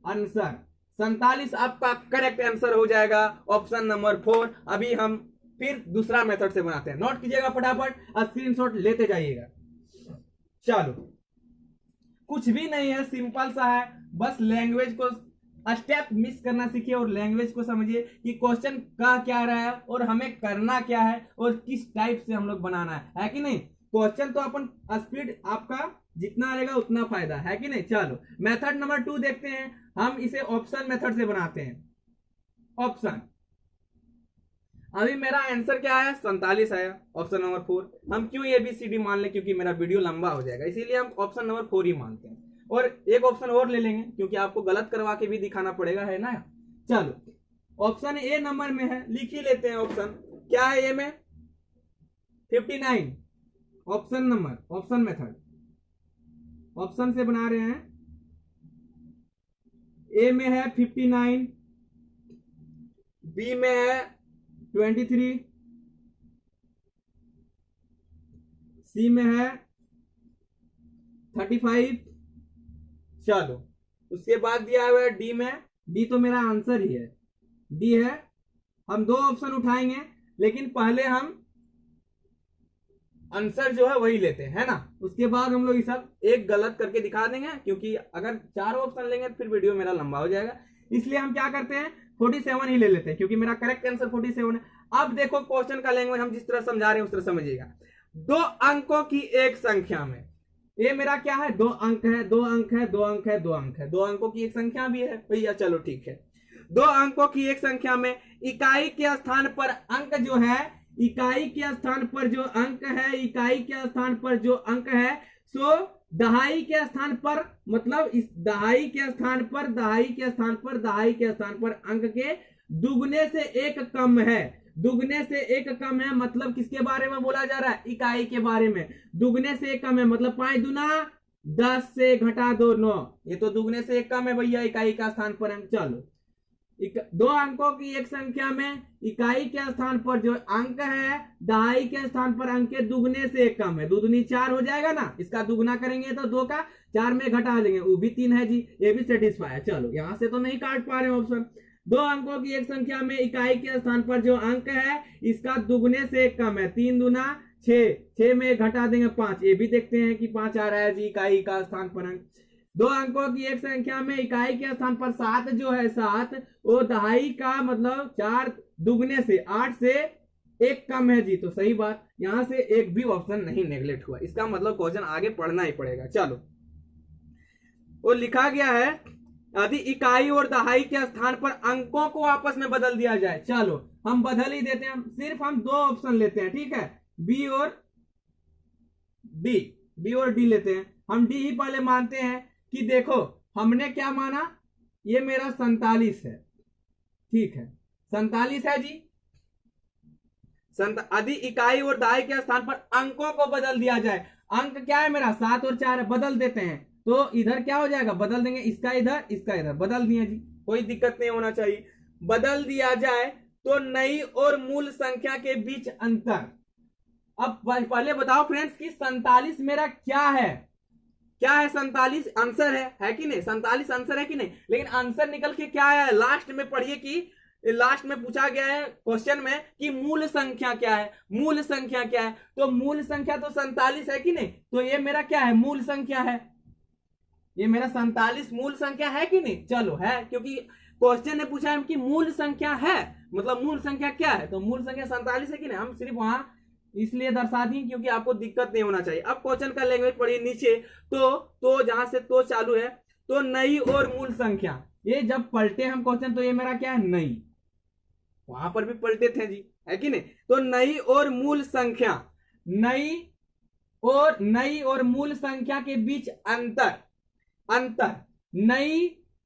आंसर 47 आपका करेक्ट आंसर हो जाएगा ऑप्शन नंबर 4। अभी हम फिर दूसरा मेथड से बनाते हैं, नोट कीजिएगा फटाफट, स्क्रीनशॉट लेते जाइएगा। चलो कुछ भी नहीं है, सिंपल सा है, बस लैंग्वेज को स्टेप मिस करना सीखिए और लैंग्वेज को समझिए कि क्वेश्चन का क्या रहा है और हमें करना क्या है और किस टाइप से हम लोग बनाना है कि नहीं। क्वेश्चन तो अपन स्पीड आपका जितना रहेगा उतना फायदा, है कि नहीं। चलो मेथड नंबर 2 देखते हैं, हम इसे ऑप्शन मेथड से बनाते हैं। ऑप्शन, अभी मेरा आंसर क्या है 47 आया, ऑप्शन नंबर 4। हम क्यों ABCD मान लें, क्योंकि मेरा वीडियो लंबा हो जाएगा, इसीलिए हम ऑप्शन नंबर 4 ही मानते हैं। और एक ऑप्शन और ले लेंगे क्योंकि आपको गलत करवा के भी दिखाना पड़ेगा, है ना। चलो ऑप्शन ए नंबर में है, लिख ही लेते हैं ऑप्शन, क्या है ए में 59। Option number, option method, option से बना रहे हैं। ए में है 59, बी में है 23, सी में है 35। चलो उसके बाद दिया हुआ है डी में, डी तो मेरा आंसर ही है, डी है। हम 2 ऑप्शन उठाएंगे लेकिन पहले हम आंसर जो है वही लेते हैं, है ना। उसके बाद हम लोग ये सब एक गलत करके दिखा देंगे, क्योंकि अगर 4 ऑप्शन लेंगे तो फिर वीडियो मेरा लंबा हो जाएगा, इसलिए हम क्या करते हैं 47 ही ले लेते हैं, क्योंकि मेरा करेक्ट आंसर 47 है। अब देखो क्वेश्चन का लैंग्वेज हम जिस तरह समझा रहे हैं उस तरह समझिएगा। 2 अंकों की एक संख्या में, ये मेरा क्या है 2 अंक है, 2 अंक है, 2 अंक है, 2 अंक है, 2 अंकों की एक संख्या भी है भैया, चलो ठीक है। 2 अंकों की एक संख्या में इकाई के स्थान पर अंक जो है, इकाई के स्थान पर जो अंक है, इकाई के स्थान पर जो अंक है, सो दहाई के स्थान पर, मतलब इस दहाई के स्थान पर, दहाई के स्थान पर, दहाई के स्थान पर अंक के दुगने से एक कम है। दुगने से एक कम है मतलब किसके बारे में बोला जा रहा है, इकाई के बारे में। दुगने से एक कम है मतलब 5 दूना 10 से घटा 2 9, ये तो दुगने से एक कम है भैया इकाई का स्थान पर अंक। चलो 2 अंकों की एक संख्या में इकाई के स्थान पर जो अंक है, दहाई के स्थान पर अंक के दुगने से एक कम है। 2 दूनी 4 हो जाएगा ना, इसका दुगना करेंगे तो 2 का 4 में घटा देंगे, वो भी 3 है जी, ये भी सेटिस्फाई है। चलो यहां से तो नहीं काट पा रहे ऑप्शन। 2 अंकों की एक संख्या में इकाई के स्थान पर जो अंक है इसका दुगने से एक कम है, 3 दूना 6, 6 में घटा देंगे 5, ये भी देखते हैं कि 5 आ रहा है जी इकाई का स्थान पर अंक। 2 अंकों की एक संख्या में इकाई के स्थान पर 7 जो है 7, वो दहाई का मतलब 4 दुगने से 8 से एक कम है जी, तो सही बात, यहां से एक भी ऑप्शन नहीं नेगलेक्ट हुआ, इसका मतलब क्वेश्चन आगे पढ़ना ही पड़ेगा। चलो वो लिखा गया है यदि इकाई और दहाई के स्थान पर अंकों को आपस में बदल दिया जाए। चलो हम बदल ही देते हैं, सिर्फ हम 2 ऑप्शन लेते हैं, ठीक है, बी और डी, बी और डी लेते हैं। हम डी ही पहले मानते हैं कि देखो हमने क्या माना, ये मेरा 47 है, ठीक है 47 है जी। यदि इकाई और दहाई के स्थान पर अंकों को बदल दिया जाए, अंक क्या है मेरा 7 और 4 है, बदल देते हैं तो इधर क्या हो जाएगा, बदल देंगे, इसका इधर इसका इधर, बदल दिया जी, कोई दिक्कत नहीं होना चाहिए। बदल दिया जाए तो नई और मूल संख्या के बीच अंतर। अब पहले बताओ फ्रेंड्स कि 47 मेरा क्या है, क्या है 47 आंसर है कि नहीं, 47 आंसर है कि नहीं। लेकिन आंसर निकल के क्या है, लास्ट में पढ़िए कि लास्ट में पूछा गया है क्वेश्चन में कि मूल संख्या क्या है, मूल संख्या क्या है, तो मूल संख्या तो 47 है कि नहीं, तो ये मेरा क्या है मूल संख्या है, ये मेरा 47 मूल संख्या है कि नहीं। चलो है, क्योंकि क्वेश्चन ने पूछा है कि मूल संख्या है, मतलब मूल संख्या क्या है, तो मूल संख्या 47 है कि नहीं। हम सिर्फ वहां इसलिए दर्शा दी क्योंकि आपको दिक्कत नहीं होना चाहिए। अब क्वेश्चन का लैंग्वेज पढ़िए नीचे, तो जहां से तो चालू है, तो नई और मूल संख्या, ये जब पलटे हम क्वेश्चन तो ये मेरा क्या है नई, वहां पर भी पलटे थे जी, है कि नहीं। तो नई और मूल संख्या, नई और मूल संख्या के बीच अंतर,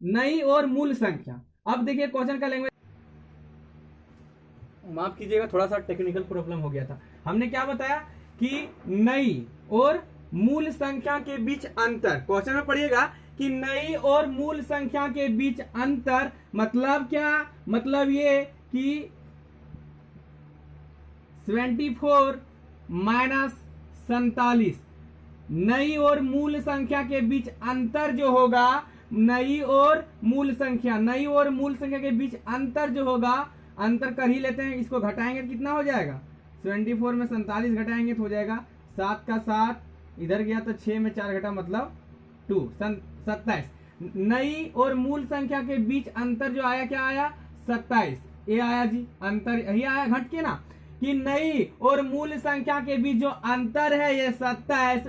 नई और मूल संख्या। अब देखिए क्वेश्चन का लैंग्वेज, माफ कीजिएगा थोड़ा सा टेक्निकल प्रॉब्लम हो गया था। हमने क्या बताया कि नई और मूल संख्या के बीच अंतर, क्वेश्चन में पढ़िएगा कि नई और मूल संख्या के बीच अंतर मतलब क्या, मतलब ये कि 74 माइनस 47, नई और मूल संख्या के बीच अंतर जो होगा, नई और मूल संख्या के बीच अंतर जो होगा, अंतर कर ही लेते हैं, इसको घटाएंगे तो कितना हो जाएगा, 74 में 47 घटाएंगे तो हो जाएगा 7 का 7, इधर गया तो 6 में 4 घटा मतलब 2, 27। नई और मूल संख्या के बीच अंतर जो आया, क्या आया, 27, ये आया जी, अंतर यही आया घट के ना, कि नई और मूल संख्या के बीच जो अंतर है ये 27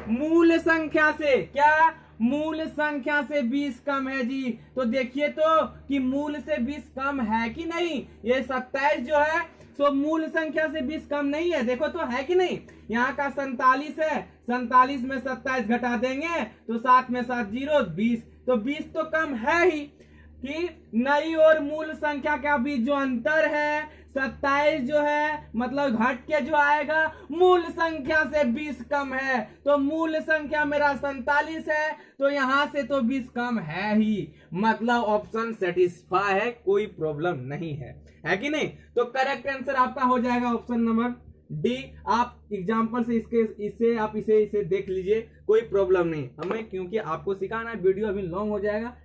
मूल संख्या से, क्या, मूल संख्या से 20 कम है जी। तो देखिए तो कि मूल से 20 कम है कि नहीं, ये 27 जो है सो मूल संख्या से 20 कम नहीं है, देखो तो है कि नहीं। यहाँ का 47 है, 47 में 27 घटा देंगे तो 7 में 7 0 20, तो 20 तो कम है ही, कि नई और मूल संख्या का बीच जो अंतर है 27 जो है मतलब घट के जो आएगा मूल संख्या से 20 कम है, तो मूल संख्या मेरा 47 है, तो यहां से तो 20 कम है ही, मतलब ऑप्शन सेटिस्फाई है, कोई प्रॉब्लम नहीं है कि नहीं। तो करेक्ट आंसर आपका हो जाएगा ऑप्शन नंबर डी। आप एग्जाम्पल से इससे आप इसे देख लीजिए, कोई प्रॉब्लम नहीं हमें, क्योंकि आपको सिखाना है, वीडियो अभी लॉन्ग हो जाएगा,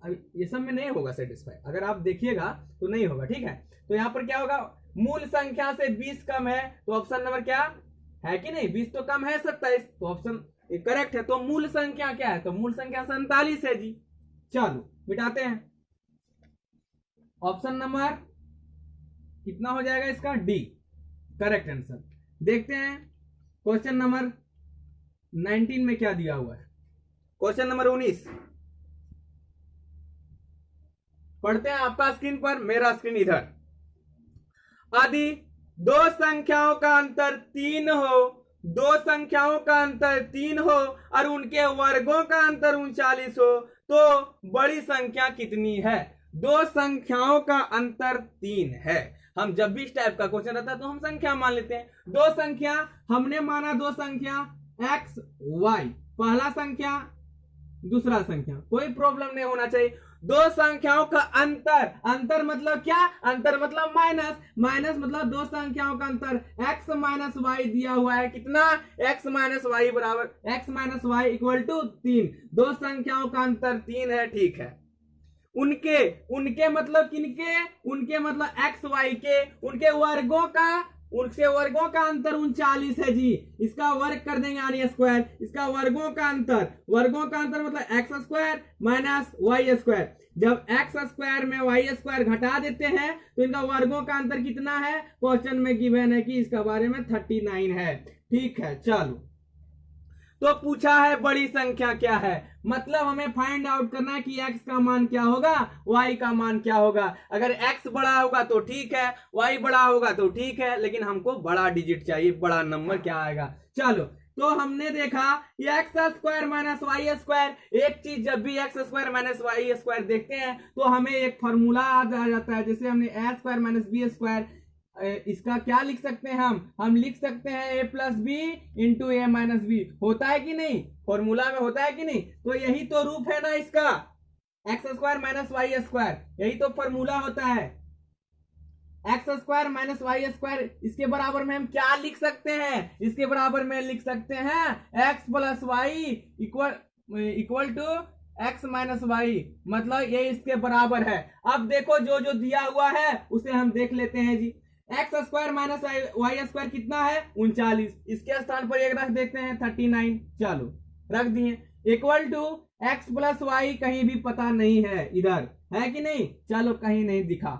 अभी ये सब में नहीं होगा सेटिस्फाई, अगर आप देखिएगा तो नहीं होगा, ठीक है। तो यहाँ पर क्या होगा, मूल संख्या से 20 कम है, तो ऑप्शन नंबर क्या है कि नहीं, 20 तो कम है 27, तो ऑप्शन करेक्ट है। तो मूल संख्या क्या है, तो मूल संख्या 47 है जी। चलो मिटाते हैं, ऑप्शन नंबर कितना हो जाएगा इसका, डी करेक्ट आंसर। देखते हैं क्वेश्चन नंबर 19 में क्या दिया हुआ है, क्वेश्चन नंबर 19 पढ़ते हैं, आपका स्क्रीन पर, मेरा स्क्रीन इधर। यदि दो संख्याओं का अंतर 3 हो, दो संख्याओं का अंतर 3 हो और उनके वर्गों का अंतर 39 हो, तो बड़ी संख्या कितनी है। दो संख्याओं का अंतर 3 है, हम जब भी इस टाइप का क्वेश्चन रहता है तो हम संख्या मान लेते हैं। दो संख्या हमने माना, दो संख्या x y, पहला संख्या दूसरा संख्या, कोई प्रॉब्लम नहीं होना चाहिए। दो संख्याओं का अंतर, अंतर मतलब क्या, अंतर मतलब माइनस, माइनस मतलब दो संख्याओं का अंतर x माइनस वाई दिया हुआ है, कितना, x माइनस वाई बराबर x minus y equal to 3, दो संख्याओं का अंतर 3 है, ठीक है। उनके मतलब किनके, उनके मतलब एक्स वाई के, उनके वर्गों का अंतर 39 है जी। इसका वर्ग कर देंगे यानी स्क्वायर, इसका वर्गों का अंतर मतलब x square minus Y square. जब एक्स स्क्वायर में वाई स्क्वायर घटा देते हैं तो इनका वर्गों का अंतर कितना है, क्वेश्चन में गिवन है कि इसका बारे में 39 है, ठीक है। चलो तो पूछा है बड़ी संख्या क्या है, मतलब हमें फाइंड आउट करना है कि x का मान क्या होगा, y का मान क्या होगा। अगर x बड़ा होगा तो ठीक है, y बड़ा होगा तो ठीक है, लेकिन हमको बड़ा डिजिट चाहिए, बड़ा नंबर क्या आएगा। चलो तो हमने देखा x square minus Y square, एक चीज जब भी x square minus Y square देखते हैं तो हमें एक फॉर्मूला याद आ जाता है, जैसे हमने ए स्क्वायर माइनस बी स्क्वायर, इसका क्या लिख सकते हैं हम लिख सकते हैं a plus b into a minus b, होता है कि नहीं, फॉर्मूला में होता है कि नहीं। तो यही तो रूप है ना इसका, x square minus Y square, यही तो फॉर्मूला होता है, x square minus Y square. इसके बराबर में हम क्या लिख सकते हैं, इसके बराबर में लिख सकते हैं x plus y equal to x minus y, मतलब ये इसके बराबर है। अब देखो जो जो दिया हुआ है उसे हम देख लेते हैं जी। X square minus Y square कितना है 39, इसके स्थान पर एक रख देते हैं 39, चलो रख दिए, equal to x plus y कहीं भी पता नहीं है, इधर है कि नहीं, चलो कहीं नहीं दिखा।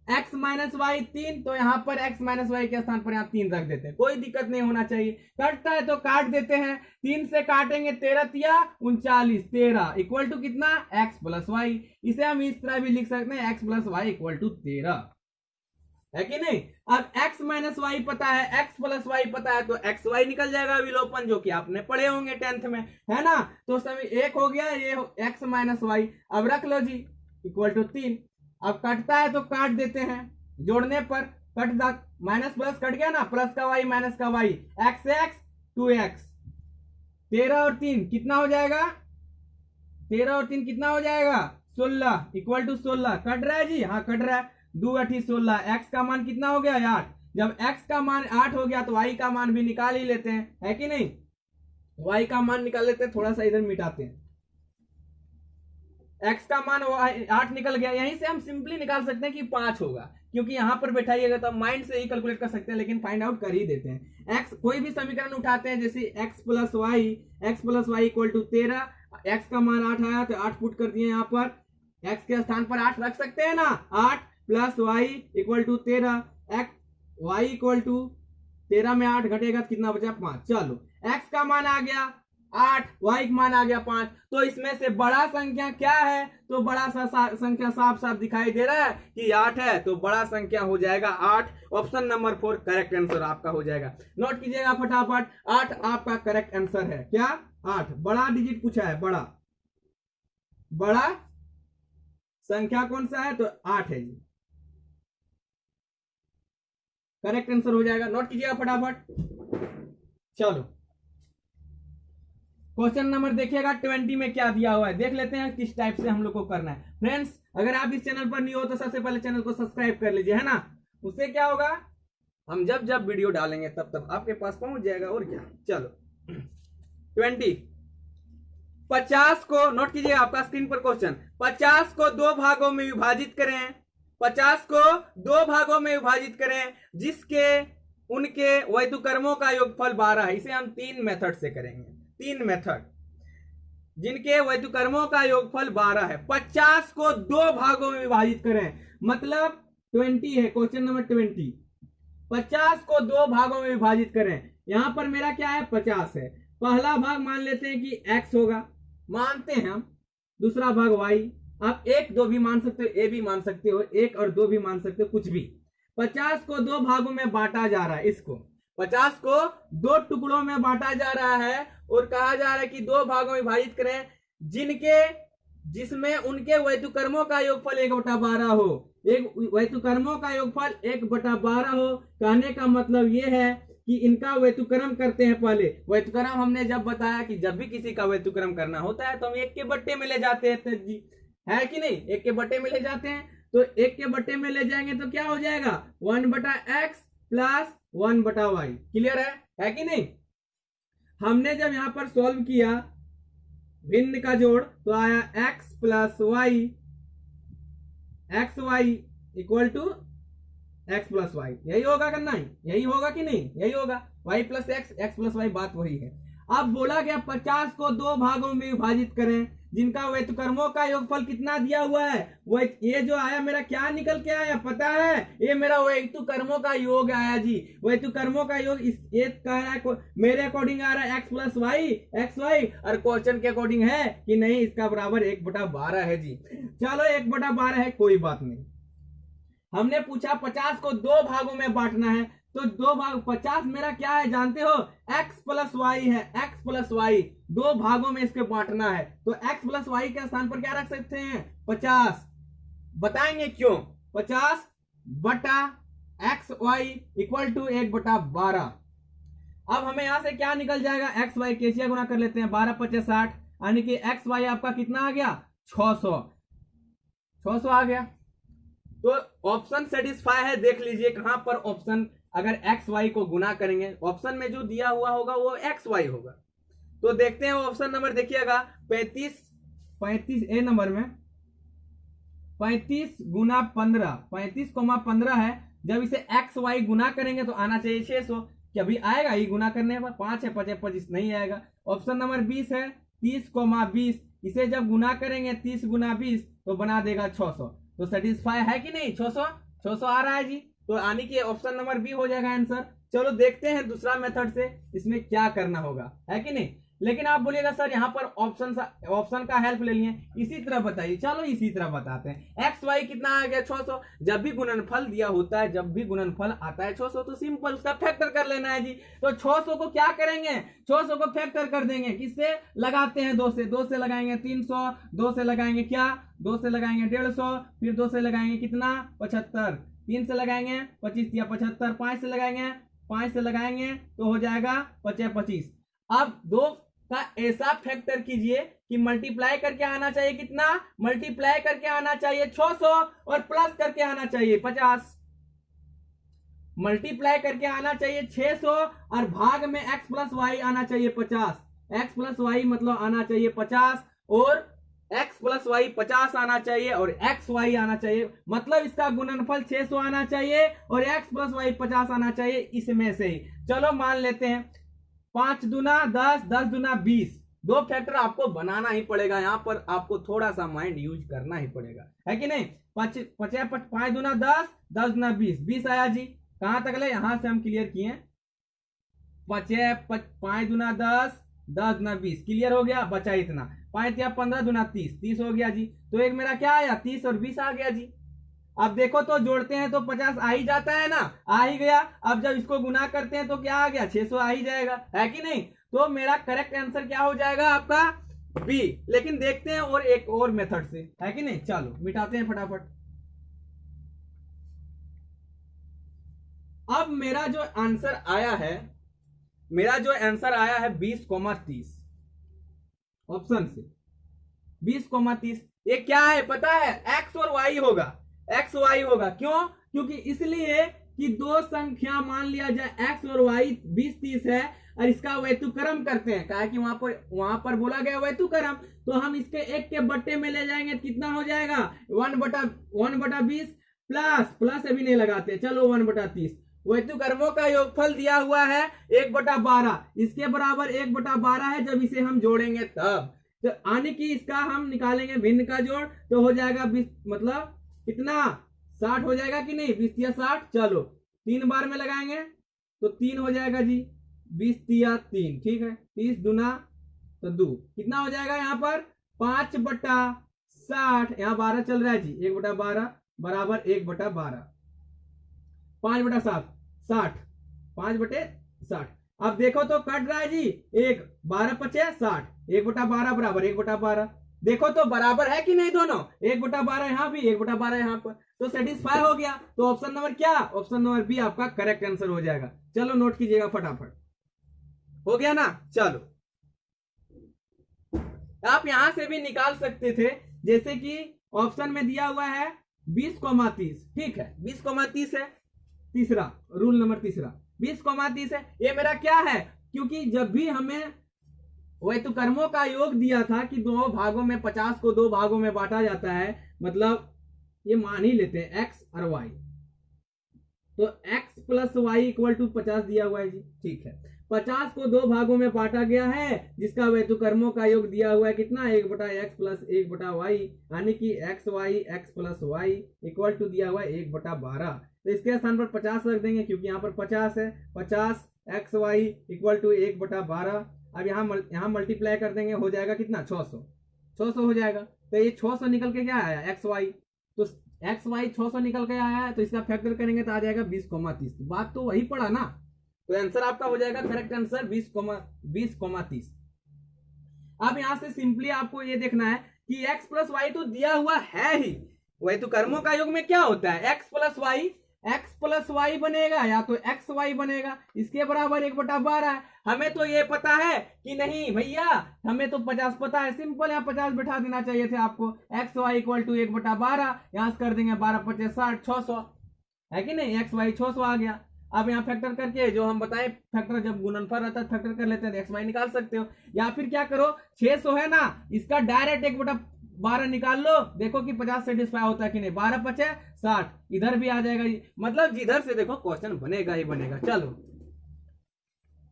एक्स माइनस वाई 3, तो यहाँ पर एक्स माइनस वाई के स्थान पर यहाँ 3 रख देते हैं, कोई दिक्कत नहीं होना चाहिए। कटता है तो काट देते हैं, 3 से काटेंगे 13 तिया 39, 13 इक्वल टू कितना एक्स प्लस वाई। इसे हम इस तरह भी लिख सकते हैं x plus y equal to 13, है कि नहीं। अब x माइनस वाई पता है, x प्लस वाई पता है, तो एक्स वाई निकल जाएगा विलोपन, जो कि आपने पढ़े होंगे 10th में, है ना। तो सभी एक हो गया, ये x माइनस वाई, अब रख लो जी इक्वल टू 3। अब कटता है तो काट देते हैं, जोड़ने पर कट दा, माइनस प्लस कट गया ना, प्लस का वाई माइनस का वाई, एक्स एक्स 2x, 13 और 3 कितना हो जाएगा, 13 और 3 कितना हो जाएगा 16 इक्वल टू 16, कट रहा है जी, हाँ कट रहा है। 2 8 16, x का मान कितना हो गया 8। जब x का मान 8 हो गया तो y का मान भी निकाल ही लेते हैं, है कि नहीं। y का मान निकाल लेते हैं, थोड़ा सा इधर मिटाते हैं। x का मान 8 निकल गया, यहीं से हम सिंपली निकाल सकते हैं कि 5 होगा, क्योंकि यहां पर बैठाइएगा तो माइंड से ही कैलकुलेट कर सकते हैं, लेकिन फाइंड आउट कर ही देते हैं। x कोई भी समीकरण उठाते हैं, जैसे x plus y equal to 13, x का मान 8 आया तो 8 पुट कर दिए यहाँ पर, x के स्थान पर 8 रख सकते हैं ना। 8 plus y equal to 13, y equal to 13 में 8 घटेगा तो कितना बचा 5। चलो x का मान आ गया 8, y का मान आ गया 5, तो इसमें से बड़ा संख्या क्या है, तो बड़ा सा संख्या साफ साफ दिखाई दे रहा है कि 8 है, तो बड़ा संख्या हो जाएगा 8। ऑप्शन नंबर 4 करेक्ट आंसर आपका हो जाएगा। नोट कीजिएगा फटाफट, 8 आपका करेक्ट आंसर है। क्या 8 बड़ा डिजिट पूछा है, बड़ा संख्या कौन सा है, तो 8 है जी, करेक्ट आंसर हो जाएगा। नोट कीजिएगा फटाफट। चलो क्वेश्चन नंबर देखिएगा 20 में क्या दिया हुआ है, देख लेते हैं किस टाइप से हम लोग को करना है। फ्रेंड्स अगर आप इस चैनल पर नहीं हो तो सबसे पहले चैनल को सब्सक्राइब कर लीजिए, है ना। उससे क्या होगा, हम जब जब वीडियो डालेंगे तब तब आपके पास पहुंच जाएगा, और क्या। चलो 20 50 को नोट कीजिए, आपका स्क्रीन पर क्वेश्चन, 50 को 2 भागों में विभाजित करें, 50 को 2 भागों में विभाजित करें जिसके उनके वैधुकर्मों का योगफल 12 है। इसे हम 3 मेथड से करेंगे, 3 मेथड जिनके वैधुकर्मों का योगफल 12 है। 50 को 2 भागों में विभाजित करें, मतलब 20 है क्वेश्चन नंबर 20। 50 को 2 भागों में विभाजित करें, यहां पर मेरा क्या है 50 है, पहला भाग मान लेते हैं कि x होगा, मानते हैं हम, दूसरा भाग y, आप 1 2 भी मान सकते हो, a भी मान सकते हो, 1 और 2 भी मान सकते हो, कुछ भी। 50 को 2 भागों में बांटा जा रहा है, इसको 50 को 2 टुकड़ों में बांटा जा रहा है और कहा जा रहा है कि 2 भागों में विभाजित करें जिसमें उनके वैधुकर्मों का योगफल 1/12 हो। एक वैधुकर्मों का योगफल 1/12 हो, कहने का मतलब यह है कि इनका वैधुकर्म करते हैं। पहले वैधुकर्म हमने जब बताया कि जब भी किसी का वैधुकर्म करना होता है तो हम 1 के बट्टे में ले जाते हैं जी, है कि नहीं, 1 के बट्टे में ले जाते हैं। तो 1 के बट्टे में ले जाएंगे तो क्या हो जाएगा 1/x प्लस 1/y। क्लियर है कि नहीं। हमने जब यहां पर सॉल्व किया भिन्न का जोड़ तो आया x plus y, xy equal to x plus y, यही होगा करना ही, यही होगा कि नहीं, यही होगा, y plus x plus y, बात वही है। अब बोला गया 50 को 2 भागों में विभाजित करें जिनका वैधुकर्मों का योगफल कितना दिया हुआ है, वो ये जो आया मेरा क्या निकल के आया पता है, ये मेरा वैधुकर्मों का योग आया जी। वैधुकर्मों का योग ये कह रहा है मेरे अकॉर्डिंग आ रहा है x प्लस वाई xy, और क्वेश्चन के अकॉर्डिंग है कि नहीं, इसका बराबर 1/12 है जी। चलो 1/12 है, कोई बात नहीं। हमने पूछा 50 को 2 भागों में बांटना है, तो 2 भाग 50 मेरा क्या है जानते हो, x प्लस वाई है, x प्लस वाई 2 भागों में इसके बांटना है, तो x प्लस वाई के स्थान पर क्या रख सकते हैं 50, बताएंगे क्यों। 50 बटा एक्स वाई इक्वल टू 1/12। अब हमें यहां से क्या निकल जाएगा, एक्स वाई कैसे गुना कर लेते हैं, 12 5 60, यानी कि एक्स वाई आपका कितना आ गया 600 आ गया। तो ऑप्शन सेटिस्फाई है, देख लीजिए कहां पर ऑप्शन, अगर एक्स वाई को गुना करेंगे ऑप्शन में जो दिया हुआ होगा वो एक्स वाई होगा। तो देखते हैं ऑप्शन नंबर देखिएगा 35 ए नंबर में 35 गुना 15, 35,15 है। जब इसे एक्स वाई गुना करेंगे तो आना चाहिए 600, कभी आएगा ही गुना करने पर, 5 है 5 25 नहीं आएगा। ऑप्शन नंबर 20 है 30,20, इसे जब गुना करेंगे 30 गुना 20 तो बना देगा 600। तो सेटिस्फाई है कि नहीं, 600 आ रहा है जी, तो यानी कि ऑप्शन नंबर बी हो जाएगा आंसर। चलो देखते हैं दूसरा मेथड से इसमें क्या करना होगा, है कि नहीं। लेकिन आप बोलिएगा सर यहाँ पर ऑप्शन का हेल्प ले लिए, इसी तरह बताइए, चलो इसी तरह बताते हैं। एक्स वाई कितना आ गया 600, जब भी गुणनफल दिया होता है, जब भी गुणनफल आता है 600 तो सिंपल उसका फैक्टर कर लेना है जी। तो 600 को क्या करेंगे, 600 को फैक्टर कर देंगे, किससे लगाते हैं 2 से, 2 से लगाएंगे 300, 2 से लगाएंगे क्या 2 से लगाएंगे 150, फिर 2 से लगाएंगे कितना 75, 3 से लगाएंगे 25 या 75, 5 से लगाएंगे तो हो जाएगा 25। अब 2 का ऐसा फैक्टर कीजिए कि मल्टीप्लाई करके आना चाहिए कितना, मल्टीप्लाई करके आना चाहिए 600 और प्लस करके आना चाहिए 50। मल्टीप्लाई करके आना चाहिए 600 और भाग में x प्लस वाई आना चाहिए 50। x प्लस वाई मतलब आना चाहिए 50 और x प्लस वाई 50 आना चाहिए और x वाई आना चाहिए, मतलब इसका गुणनफल 600 आना चाहिए और x प्लस वाई 50 आना चाहिए इसमें से ही। चलो मान लेते हैं 5 दूना 10, 10 दूना 20। दो फैक्टर आपको बनाना ही पड़ेगा, यहां पर आपको थोड़ा सा माइंड यूज करना ही पड़ेगा, है कि नहीं। 5 दूना 10, 10 दूना 20, 20 आया जी। कहां तक ले, यहां से हम क्लियर किए। 5 दूना 10, 10 दूना 20 क्लियर हो गया, बचा इतना। 5 या 15 दूना 30, 30 हो गया जी। तो एक मेरा क्या आया, 30 और 20 आ गया जी। अब देखो तो जोड़ते हैं तो 50 आ ही जाता है ना, आ ही गया। अब जब इसको गुना करते हैं तो क्या आ गया, 600 आ ही जाएगा, है कि नहीं। तो मेरा करेक्ट आंसर क्या हो जाएगा आपका, बी। लेकिन देखते हैं और एक और मेथड से, है कि नहीं। चलो मिटाते हैं फटाफट। अब मेरा जो आंसर आया है, मेरा जो आंसर आया है 20,30 ऑप्शन से। 20,30 ये क्या है पता है, x और y होगा, x y होगा। क्यों, क्योंकि इसलिए कि दो संख्या मान लिया जाए x और y 20-30 है और इसका वैतुक्रम करते हैं, कहा कि वहां पर बोला गया वैतुक्रम, तो हम इसके एक के बट्टे में ले जाएंगे, कितना हो जाएगा 1/20 प्लस अभी नहीं लगाते, चलो 1/30। वैतुक्रमों का योगफल दिया हुआ है 1/12, इसके बराबर 1/12 है जब इसे हम जोड़ेंगे तब। तो आने की इसका हम निकालेंगे भिन्न का जोड़, तो हो जाएगा 20, मतलब कितना 60 हो जाएगा कि नहीं, 20 या 60। चलो 3 बार में लगाएंगे तो 3 हो जाएगा जी, 20 या 3, ठीक है। 30 दूना तो 2, कितना हो जाएगा यहाँ पर 5/60। यहाँ 12 चल रहा है जी, 1/12 बराबर 1/12, 5/7 60, 5/60। अब देखो तो कट रहा है जी, 12/5 60, 1/12 बराबर 1/12। देखो तो बराबर है कि नहीं दोनों, 1/12 यहाँ भी 1/12 यहाँ पर, तो सेटिस्फाई हो गया। तो ऑप्शन नंबर क्या, ऑप्शन नंबर बी आपका करेक्ट आंसर हो जाएगा। चलो नोट कीजिएगा फटाफट, हो गया ना। चलो आप यहां से भी निकाल सकते थे, जैसे कि ऑप्शन में दिया हुआ है 20,30, ठीक है 20,30 है, तीसरा रूल नंबर तीसरा 20,30 है। ये मेरा क्या है, क्योंकि जब भी हमें वैतुक्रमों का योग दिया था कि दो भागों में 50 को 2 भागों में बांटा जाता है, मतलब ये मान ही लेते हैं x और y, तो x plus y equal to 50 दिया हुआ है जी, ठीक है। 50 को 2 भागों में बांटा गया है, जिसका वैतुक्रमों का योग दिया हुआ है कितना, 1/x प्लस 1/y, यानी कि x plus y equal to दिया हुआ है 1/12। तो इसके स्थान पर 50 रख देंगे, क्योंकि यहाँ पर 50 है, 50 xy इक्वल टू 1/12। अब यहाँ मल्टीप्लाई कर देंगे, हो जाएगा कितना 600 हो जाएगा। तो ये 600 निकल के क्या आया xy, तो xy 600 निकल के आया है, तो इसका फैक्टर करेंगे तो आ जाएगा 20,30। बात तो वही पड़ा ना, तो आंसर आपका हो जाएगा करेक्ट आंसर 20,30। अब यहां से सिंपली आपको ये देखना है कि x प्लस वाई तो दिया हुआ है ही, वैतुक्रमों का योग में क्या होता है x प्लस वाई बनेगा या तो एक्स वाई बनेगा, इसके बराबर 1/12 है। हमें तो ये पता है कि नहीं भैया, हमें तो 50 पता है, सिंपल यहाँ 50 बैठा देना चाहिए थे आपको। एक्स वाई इक्वल टू 1/12, यहाँ से कर देंगे 12×5 60, 600 है कि नहीं, एक्स वाई 600 आ गया। अब यहाँ फैक्टर करके जो हम बताएं, फैक्टर जब गुणनफल रहता है फैक्टर कर लेते हैं, एक्स वाई निकाल सकते हो, या फिर क्या करो 600 है ना, इसका डायरेक्ट 1/12 निकाल लो, देखो कि 50 सेटिस्फाई होता है कि नहीं। 12×5 60, इधर भी आ जाएगा, मतलब जिधर से देखो क्वेश्चन बनेगा ही बनेगा। चलो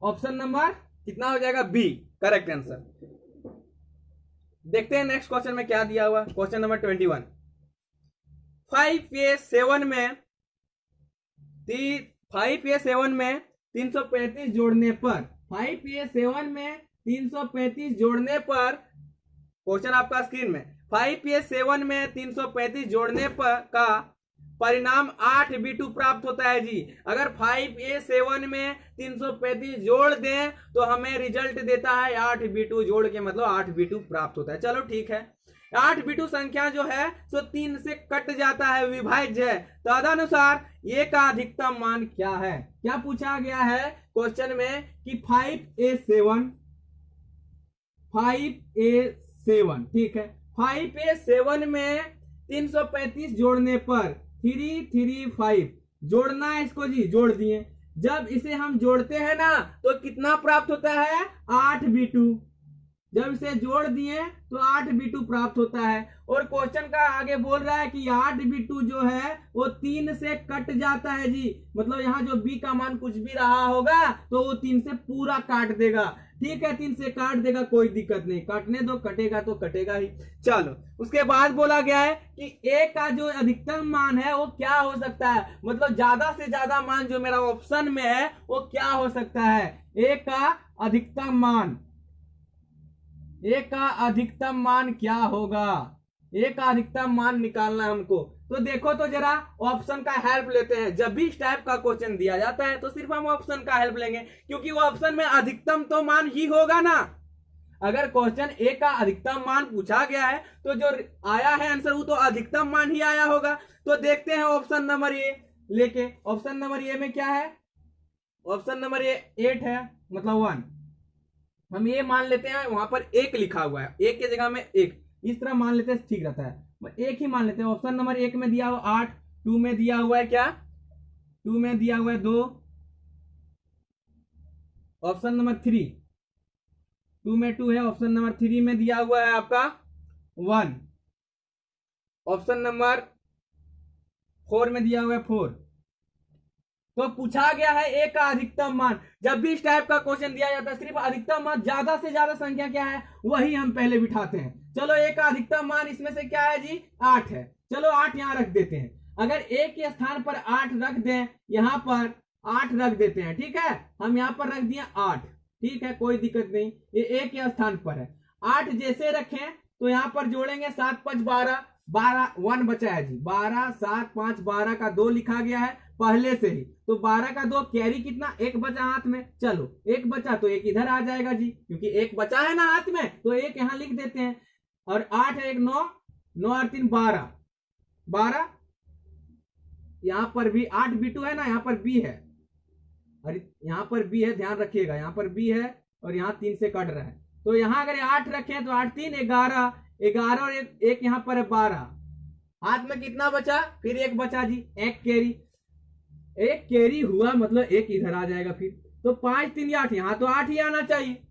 ऑप्शन नंबर कितना हो जाएगा, बी करेक्ट आंसर। देखते हैं नेक्स्ट क्वेश्चन में क्या दिया हुआ, क्वेश्चन नंबर 21। 5a7 में 335 जोड़ने पर, 5a7 में 335 जोड़ने पर, क्वेश्चन आपका स्क्रीन में, 5a7 में 335 जोड़ने पर का परिणाम 8b2 प्राप्त होता है जी। अगर 5a7 में 335 जोड़ दें तो हमें रिजल्ट देता है 8b2, जोड़ के मतलब 8b2 प्राप्त होता है। चलो ठीक है, 8b2 संख्या जो है सो 3 से कट जाता है, विभाज्य है। तदनुसार ये का अधिकतम मान क्या है। क्या पूछा गया है क्वेश्चन में कि 5a7 5a7, ठीक है। 5a7 में 335 जोड़ने पर 335 जोड़ना है इसको जी, जोड़ दिए। जब इसे हम जोड़ते हैं ना तो कितना प्राप्त होता है, 8b2। जब इसे जोड़ दिए तो 8b2 प्राप्त होता है। और क्वेश्चन का आगे बोल रहा है कि 8b2 जो है वो 3 से कट जाता है जी, मतलब यहाँ जो b का मान कुछ भी रहा होगा तो वो 3 से पूरा काट देगा, ठीक है। 3 से काट देगा, कोई दिक्कत नहीं, काटने दो, कटेगा तो कटेगा ही। चलो, उसके बाद बोला गया है कि a का जो अधिकतम मान है वो क्या हो सकता है, मतलब ज्यादा से ज्यादा मान जो मेरा ऑप्शन में है वो क्या हो सकता है। a का अधिकतम मान क्या होगा, a का अधिकतम मान निकालना है हमको। तो देखो तो जरा ऑप्शन का हेल्प लेते हैं। जब भी इस टाइप का क्वेश्चन दिया जाता है तो सिर्फ हम ऑप्शन का हेल्प लेंगे, क्योंकि वो ऑप्शन में अधिकतम तो मान ही होगा ना। अगर क्वेश्चन ए का अधिकतम मान पूछा गया है तो जो आया है आंसर वो तो अधिकतम मान ही आया होगा। तो देखते हैं ऑप्शन नंबर ए लेके। ऑप्शन नंबर ए में क्या है, ऑप्शन नंबर ए 8 है, मतलब 1। हम ये मान लेते हैं, वहां पर 1 लिखा हुआ है, 1 की जगह में 1 इस तरह मान लेते हैं, ठीक रहता है। एक ही मान लेते हैं। ऑप्शन नंबर 1 में दिया हुआ 8, 2 में दिया हुआ है क्या, 2 में दिया हुआ है 2। ऑप्शन नंबर 3, 2 में 2 है। ऑप्शन नंबर 3 में दिया हुआ है आपका 1। ऑप्शन नंबर 4 में दिया हुआ है 4। तो पूछा गया है ए का अधिकतम मान। जब भी इस टाइप का क्वेश्चन दिया जाता है सिर्फ अधिकतम मान, ज्यादा से ज्यादा संख्या क्या है वही हम पहले बिठाते हैं। चलो, ए का अधिकतम मान इसमें से क्या है जी, 8 है। चलो 8 यहां रख देते हैं। अगर ए के स्थान पर 8 रख दें, यहां पर 8 रख देते हैं, ठीक है। हम यहां पर रख दिए 8, ठीक है, कोई दिक्कत नहीं, ये ए के स्थान पर है। 8 जैसे रखें तो यहां पर जोड़ेंगे 7 5 12, 1 बचा है जी, 12 7 5 12 का 2 लिखा गया है पहले से ही, तो 12 का 2 कैरी कितना, 1 बचा हाथ में। चलो 1 बचा तो 1 इधर आ जाएगा जी, क्योंकि 1 बचा है ना हाथ में, तो 1 यहां लिख देते हैं। और 8 है 1 9, 9 और 3 12, यहां पर भी 8b2 है ना, यहां पर b है, और यहां पर b है, ध्यान रखिएगा, यहां पर b है और यहां 3 से कट रहा है। तो यहां अगर 8 रखें तो 8 3 11, 11 और 1 यहां पर है 12, हाथ में कितना बचा, फिर 1 बचा जी, 1 कैरी, 1 कैरी हुआ, मतलब 1 इधर आ जाएगा फिर। तो 5 3 8, यहां तो 8 ही आना चाहिए,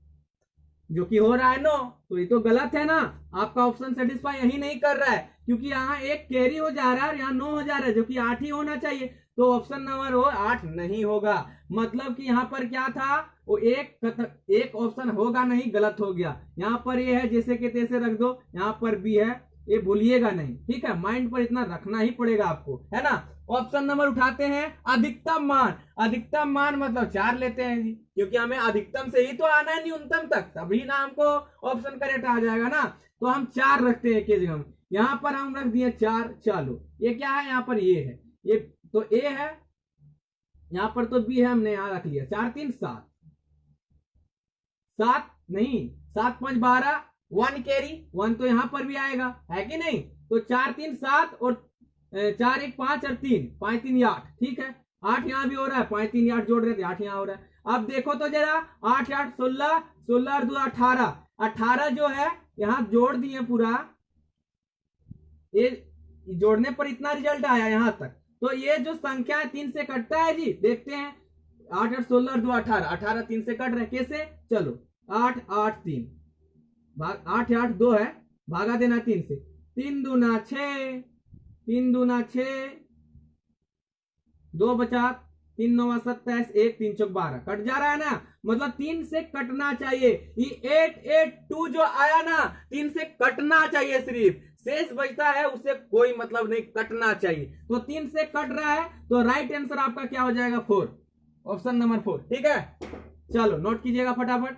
जो कि हो रहा है 9, तो ये तो गलत है ना। आपका ऑप्शन सेटिस्फाई यही नहीं कर रहा है, क्योंकि यहाँ 1 कैरी हो जा रहा है और यहाँ 9 हो जा रहा है, जो कि 8 ही होना चाहिए। तो ऑप्शन नंबर वो 8 नहीं होगा। मतलब कि यहाँ पर क्या था, वो एक ऑप्शन होगा नहीं, गलत हो गया। यहाँ पर ये है, जैसे कि तैसे रख दो, यहाँ पर भी है, ये भूलिएगा नहीं, ठीक है। माइंड पर इतना रखना ही पड़ेगा आपको, है ना। ऑप्शन नंबर उठाते हैं अधिकतम मान। अधिकतम मान मतलब 4 लेते हैं जी, क्योंकि हमें अधिकतम से ही तो आना है न्यूनतम तक, तभी ना हमको ऑप्शन करेक्ट आ जाएगा ना। तो हम 4 रखते हैं के जगह, यहाँ पर हम रख दिए 4। चलो, ये क्या है, यहाँ पर ये है, ये तो ए है, यहाँ पर तो बी है, हमने यहाँ रख लिया। 4 3 7, 7 नहीं 7 5 12, 1 कैरी, 1 तो यहाँ पर भी आएगा, है कि नहीं। तो 4 3 7 और 4 1 5 और 3 5 3 8, ठीक है। 8 यहाँ भी हो रहा है, 5 3 8 जोड़ रहे थे, 8 यहाँ हो रहा है। अब देखो तो जरा, 8 8 16, 16 और 2 18, 18 जो है यहाँ जोड़ दिए पूरा, ये जोड़ने पर इतना रिजल्ट आया यहाँ तक। तो ये जो संख्या है 3 से कटता है जी, देखते हैं। 8 8 16 और 2 18, 18 3 से कट रहे, कैसे, चलो 8 8 3 भाग 8 8 2 है, भागा देना 3 से, 3 दूना 6, 3 दूना 6, 2 बचा, 3 9 27, 1 3 चौक 12, कट जा रहा है ना। मतलब 3 से कटना चाहिए। ये 8 8 2 जो आया ना, 3 से कटना चाहिए, सिर्फ शेष बचता है उससे कोई मतलब नहीं, कटना चाहिए। तो 3 से कट रहा है, तो राइट आंसर आपका क्या हो जाएगा, 4, ऑप्शन नंबर 4, ठीक है। चलो नोट कीजिएगा फटाफट।